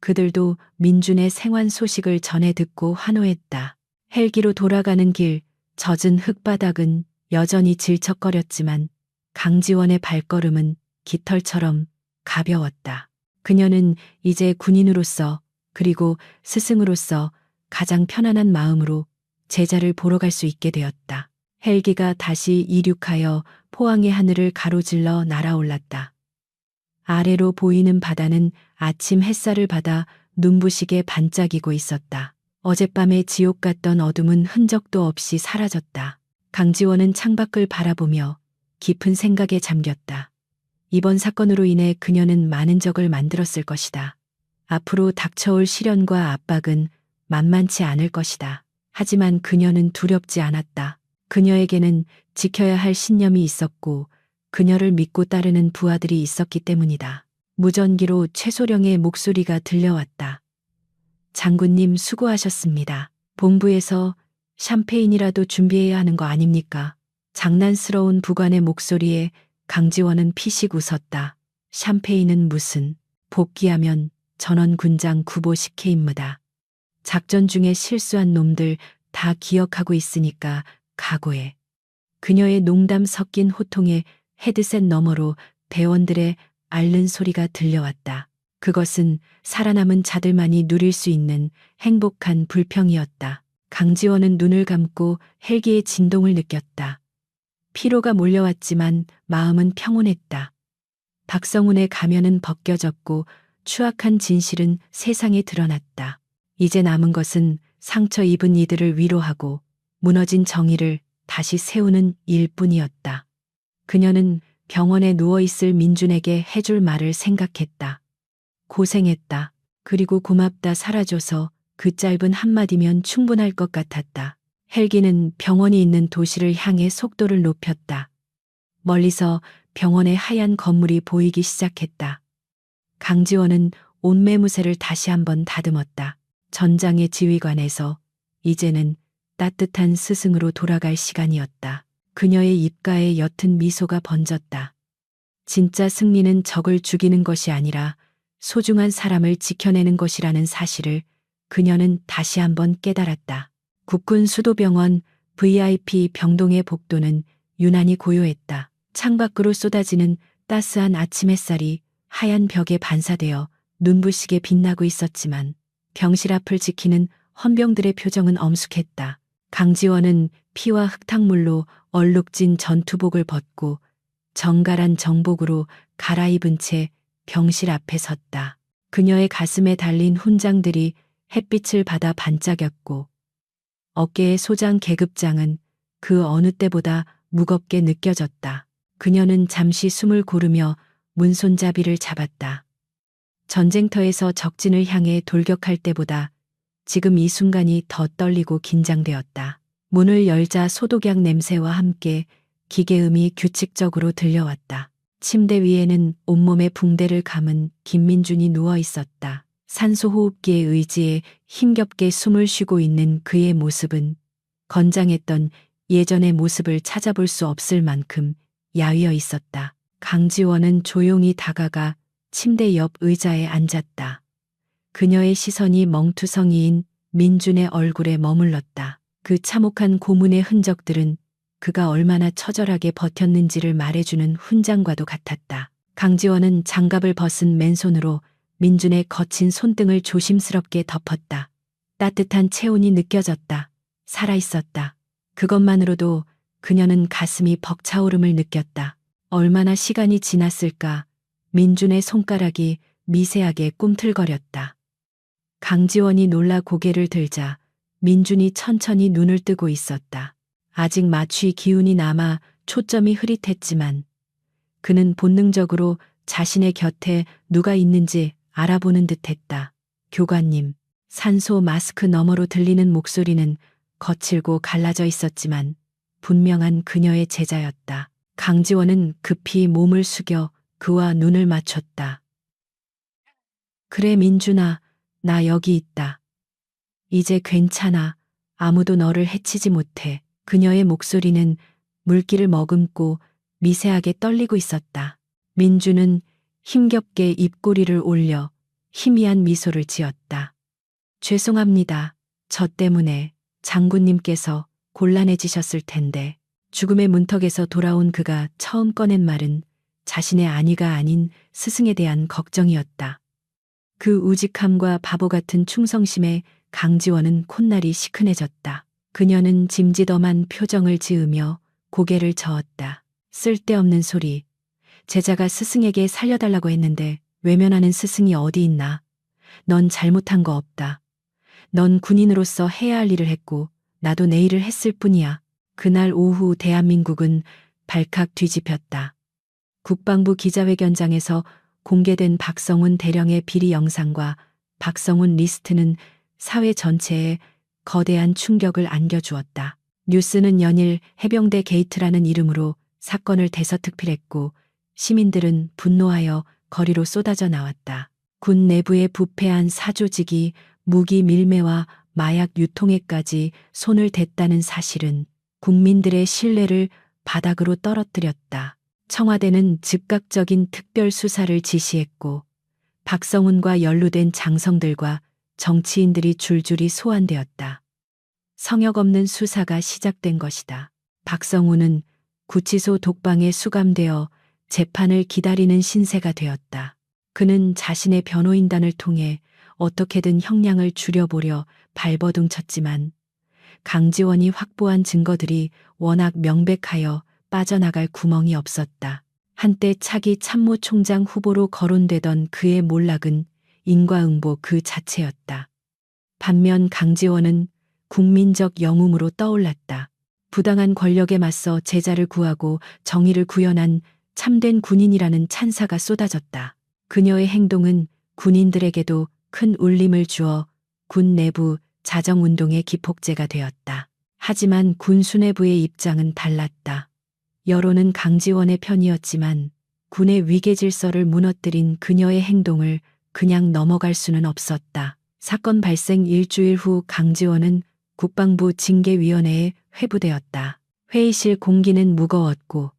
그들도 민준의 생환 소식을 전해 듣고 환호했다. 헬기로 돌아가는 길, 젖은 흙바닥은 여전히 질척거렸지만 강지원의 발걸음은 깃털처럼 가벼웠다. 그녀는 이제 군인으로서 그리고 스승으로서 가장 편안한 마음으로 제자를 보러 갈 수 있게 되었다. 헬기가 다시 이륙하여 포항의 하늘을 가로질러 날아올랐다. 아래로 보이는 바다는 아침 햇살을 받아 눈부시게 반짝이고 있었다. 어젯밤의 지옥 같던 어둠은 흔적도 없이 사라졌다. 강지원은 창밖을 바라보며 깊은 생각에 잠겼다. 이번 사건으로 인해 그녀는 많은 적을 만들었을 것이다. 앞으로 닥쳐올 시련과 압박은 만만치 않을 것이다. 하지만 그녀는 두렵지 않았다. 그녀에게는 지켜야 할 신념이 있었고 그녀를 믿고 따르는 부하들이 있었기 때문이다. 무전기로 최소령의 목소리가 들려왔다. 장군님 수고하셨습니다. 본부에서 샴페인이라도 준비해야 하는 거 아닙니까? 장난스러운 부관의 목소리에 강지원은 피식 웃었다. 샴페인은 무슨, 복귀하면 전원 군장 구보시켜 임무다. 작전 중에 실수한 놈들 다 기억하고 있으니까 각오해. 그녀의 농담 섞인 호통에 헤드셋 너머로 대원들의 앓는 소리가 들려왔다. 그것은 살아남은 자들만이 누릴 수 있는 행복한 불평이었다. 강지원은 눈을 감고 헬기의 진동을 느꼈다. 피로가 몰려왔지만 마음은 평온했다. 박성훈의 가면은 벗겨졌고 추악한 진실은 세상에 드러났다. 이제 남은 것은 상처 입은 이들을 위로하고 무너진 정의를 다시 세우는 일뿐이었다. 그녀는 병원에 누워있을 민준에게 해줄 말을 생각했다. 고생했다. 그리고 고맙다 사라져서 그 짧은 한마디면 충분할 것 같았다. 헬기는 병원이 있는 도시를 향해 속도를 높였다. 멀리서 병원의 하얀 건물이 보이기 시작했다. 강지원은 옷매무새를 다시 한번 다듬었다. 전장의 지휘관에서 이제는 따뜻한 스승으로 돌아갈 시간이었다. 그녀의 입가에 옅은 미소가 번졌다. 진짜 승리는 적을 죽이는 것이 아니라 소중한 사람을 지켜내는 것이라는 사실을 그녀는 다시 한번 깨달았다. 국군 수도병원 VIP 병동의 복도는 유난히 고요했다. 창밖으로 쏟아지는 따스한 아침 햇살이 하얀 벽에 반사되어 눈부시게 빛나고 있었지만 병실 앞을 지키는 헌병들의 표정은 엄숙했다. 강지원은 피와 흙탕물로 얼룩진 전투복을 벗고 정갈한 정복으로 갈아입은 채 병실 앞에 섰다. 그녀의 가슴에 달린 훈장들이 햇빛을 받아 반짝였고 어깨의 소장 계급장은 그 어느 때보다 무겁게 느껴졌다. 그녀는 잠시 숨을 고르며 문손잡이를 잡았다. 전쟁터에서 적진을 향해 돌격할 때보다 지금 이 순간이 더 떨리고 긴장되었다. 문을 열자 소독약 냄새와 함께 기계음이 규칙적으로 들려왔다. 침대 위에는 온몸에 붕대를 감은 김민준이 누워 있었다. 산소호흡기의 의지에 힘겹게 숨을 쉬고 있는 그의 모습은 건장했던 예전의 모습을 찾아볼 수 없을 만큼 야위어 있었다. 강지원은 조용히 다가가 침대 옆 의자에 앉았다. 그녀의 시선이 멍투성이인 민준의 얼굴에 머물렀다. 그 참혹한 고문의 흔적들은 그가 얼마나 처절하게 버텼는지를 말해주는 훈장과도 같았다. 강지원은 장갑을 벗은 맨손으로 민준의 거친 손등을 조심스럽게 덮었다. 따뜻한 체온이 느껴졌다. 살아있었다. 그것만으로도 그녀는 가슴이 벅차오름을 느꼈다. 얼마나 시간이 지났을까. 민준의 손가락이 미세하게 꿈틀거렸다. 강지원이 놀라 고개를 들자 민준이 천천히 눈을 뜨고 있었다. 아직 마취 기운이 남아 초점이 흐릿했지만 그는 본능적으로 자신의 곁에 누가 있는지 알아보는 듯했다. 교관님. 산소 마스크 너머로 들리는 목소리는 거칠고 갈라져 있었지만 분명한 그녀의 제자였다. 강지원은 급히 몸을 숙여 그와 눈을 맞췄다. 그래 민준아, 나 여기 있다. 이제 괜찮아. 아무도 너를 해치지 못해. 그녀의 목소리는 물기를 머금고 미세하게 떨리고 있었다. 민준은 힘겹게 입꼬리를 올려 희미한 미소를 지었다. 죄송합니다. 저 때문에 장군님께서 곤란해지셨을 텐데. 죽음의 문턱에서 돌아온 그가 처음 꺼낸 말은 자신의 안위가 아닌 스승에 대한 걱정이었다. 그 우직함과 바보 같은 충성심에 강지원은 콧날이 시큰해졌다. 그녀는 짐짓엄한 표정을 지으며 고개를 저었다. 쓸데없는 소리. 제자가 스승에게 살려달라고 했는데 외면하는 스승이 어디 있나. 넌 잘못한 거 없다. 넌 군인으로서 해야 할 일을 했고 나도 내 일을 했을 뿐이야. 그날 오후 대한민국은 발칵 뒤집혔다. 국방부 기자회견장에서 공개된 박성훈 대령의 비리 영상과 박성훈 리스트는 사회 전체에 거대한 충격을 안겨주었다. 뉴스는 연일 해병대 게이트라는 이름으로 사건을 대서특필했고 시민들은 분노하여 거리로 쏟아져 나왔다. 군 내부의 부패한 사조직이 무기 밀매와 마약 유통에까지 손을 댔다는 사실은 국민들의 신뢰를 바닥으로 떨어뜨렸다. 청와대는 즉각적인 특별 수사를 지시했고 박성훈과 연루된 장성들과 정치인들이 줄줄이 소환되었다. 성역 없는 수사가 시작된 것이다. 박성훈은 구치소 독방에 수감되어 재판을 기다리는 신세가 되었다. 그는 자신의 변호인단을 통해 어떻게든 형량을 줄여보려 발버둥 쳤지만 강지원이 확보한 증거들이 워낙 명백하여 빠져나갈 구멍이 없었다. 한때 차기 참모총장 후보로 거론되던 그의 몰락은 인과응보 그 자체였다. 반면 강지원은 국민적 영웅으로 떠올랐다. 부당한 권력에 맞서 제자를 구하고 정의를 구현한 참된 군인이라는 찬사가 쏟아졌다. 그녀의 행동은 군인들에게도 큰 울림을 주어 군 내부 자정운동의 기폭제가 되었다. 하지만 군 수뇌부의 입장은 달랐다. 여론은 강지원의 편이었지만 군의 위계질서를 무너뜨린 그녀의 행동을 그냥 넘어갈 수는 없었다. 사건 발생 일주일 후 강지원은 국방부 징계위원회에 회부되었다. 회의실 공기는 무거웠고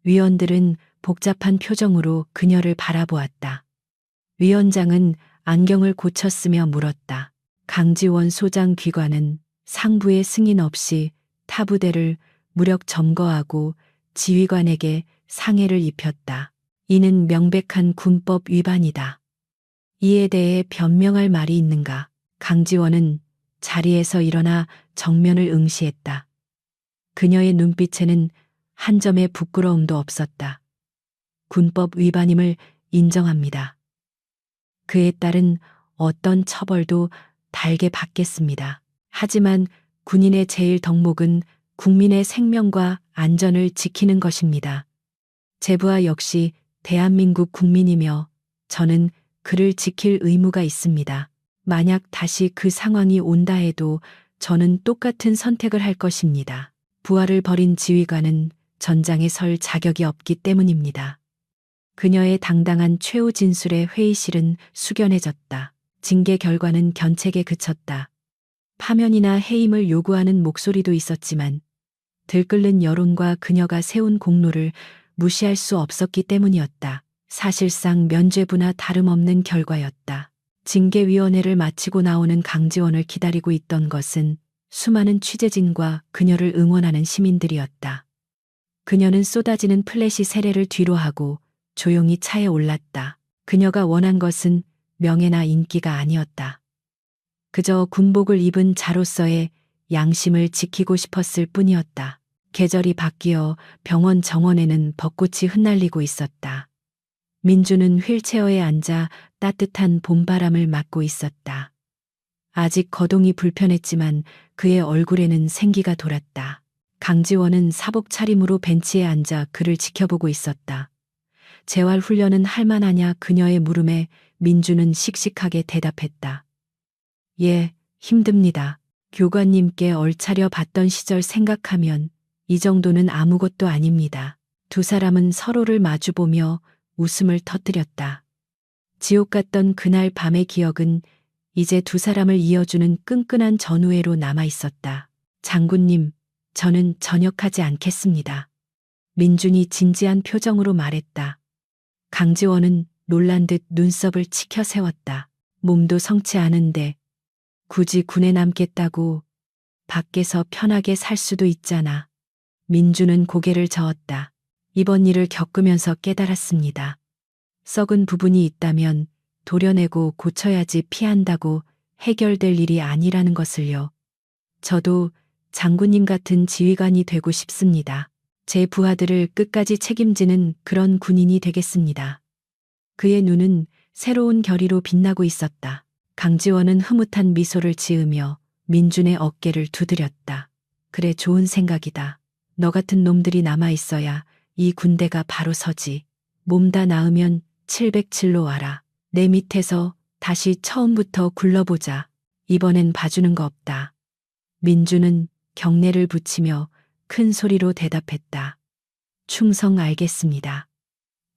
위원들은 복잡한 표정으로 그녀를 바라보았다. 위원장은 안경을 고쳤으며 물었다. 강지원 소장 귀관은 상부의 승인 없이 타부대를 무력 점거하고 지휘관에게 상해를 입혔다. 이는 명백한 군법 위반이다. 이에 대해 변명할 말이 있는가? 강지원은 자리에서 일어나 정면을 응시했다. 그녀의 눈빛에는 한 점의 부끄러움도 없었다. 군법 위반임을 인정합니다. 그에 따른 어떤 처벌도 달게 받겠습니다. 하지만 군인의 제일 덕목은 국민의 생명과 안전을 지키는 것입니다. 제부하 역시 대한민국 국민이며 저는 그를 지킬 의무가 있습니다. 만약 다시 그 상황이 온다 해도 저는 똑같은 선택을 할 것입니다. 부하를 버린 지휘관은 전장에 설 자격이 없기 때문입니다. 그녀의 당당한 최후 진술에 회의실은 숙연해졌다. 징계 결과는 견책에 그쳤다. 파면이나 해임을 요구하는 목소리도 있었지만 들끓는 여론과 그녀가 세운 공로를 무시할 수 없었기 때문이었다. 사실상 면죄부나 다름없는 결과였다. 징계위원회를 마치고 나오는 강지원을 기다리고 있던 것은 수많은 취재진과 그녀를 응원하는 시민들이었다. 그녀는 쏟아지는 플래시 세례를 뒤로하고 조용히 차에 올랐다. 그녀가 원한 것은 명예나 인기가 아니었다. 그저 군복을 입은 자로서의 양심을 지키고 싶었을 뿐이었다. 계절이 바뀌어 병원 정원에는 벚꽃이 흩날리고 있었다. 민주는 휠체어에 앉아 따뜻한 봄바람을 맞고 있었다. 아직 거동이 불편했지만 그의 얼굴에는 생기가 돌았다. 강지원은 사복 차림으로 벤치에 앉아 그를 지켜보고 있었다. 재활 훈련은 할만하냐 그녀의 물음에 민주는 씩씩하게 대답했다. 예, 힘듭니다. 교관님께 얼차려 봤던 시절 생각하면 이 정도는 아무것도 아닙니다. 두 사람은 서로를 마주보며 웃음을 터뜨렸다. 지옥 같던 그날 밤의 기억은 이제 두 사람을 이어주는 끈끈한 전우애로 남아 있었다. 장군님, 저는 전역하지 않겠습니다. 민준이 진지한 표정으로 말했다. 강지원은 놀란 듯 눈썹을 치켜 세웠다. 몸도 성치 않은데 굳이 군에 남겠다고 밖에서 편하게 살 수도 있잖아. 민주는 고개를 저었다. 이번 일을 겪으면서 깨달았습니다. 썩은 부분이 있다면 도려내고 고쳐야지 피한다고 해결될 일이 아니라는 것을요. 저도 장군님 같은 지휘관이 되고 싶습니다. 제 부하들을 끝까지 책임지는 그런 군인이 되겠습니다. 그의 눈은 새로운 결의로 빛나고 있었다. 강지원은 흐뭇한 미소를 지으며 민준의 어깨를 두드렸다. 그래, 좋은 생각이다. 너 같은 놈들이 남아있어야 이 군대가 바로 서지. 몸 다 나으면 707로 와라. 내 밑에서 다시 처음부터 굴러보자. 이번엔 봐주는 거 없다. 민주는 경례를 붙이며 큰 소리로 대답했다. 충성 알겠습니다.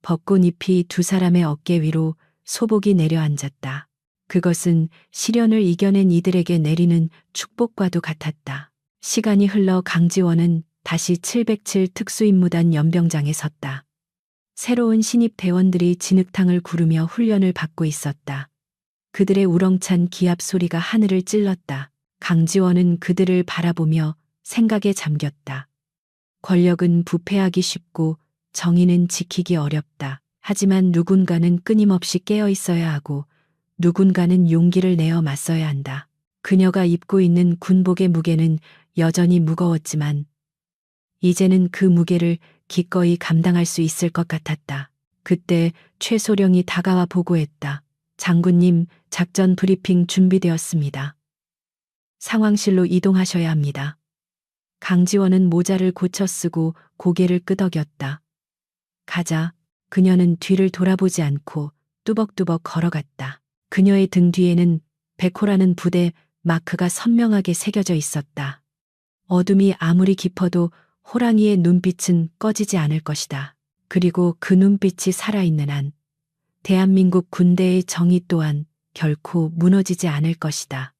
벚꽃잎이 두 사람의 어깨 위로 소복이 내려앉았다. 그것은 시련을 이겨낸 이들에게 내리는 축복과도 같았다. 시간이 흘러 강지원은 다시 707 특수임무단 연병장에 섰다. 새로운 신입 대원들이 진흙탕을 구르며 훈련을 받고 있었다. 그들의 우렁찬 기합 소리가 하늘을 찔렀다. 강지원은 그들을 바라보며 생각에 잠겼다. 권력은 부패하기 쉽고 정의는 지키기 어렵다. 하지만 누군가는 끊임없이 깨어 있어야 하고 누군가는 용기를 내어 맞서야 한다. 그녀가 입고 있는 군복의 무게는 여전히 무거웠지만 이제는 그 무게를 기꺼이 감당할 수 있을 것 같았다. 그때 최소령이 다가와 보고했다. 장군님, 작전 브리핑 준비되었습니다. 상황실로 이동하셔야 합니다. 강지원은 모자를 고쳐 쓰고 고개를 끄덕였다. 가자. 그녀는 뒤를 돌아보지 않고 뚜벅뚜벅 걸어갔다. 그녀의 등 뒤에는 백호라는 부대 마크가 선명하게 새겨져 있었다. 어둠이 아무리 깊어도 호랑이의 눈빛은 꺼지지 않을 것이다. 그리고 그 눈빛이 살아있는 한 대한민국 군대의 정의 또한 결코 무너지지 않을 것이다.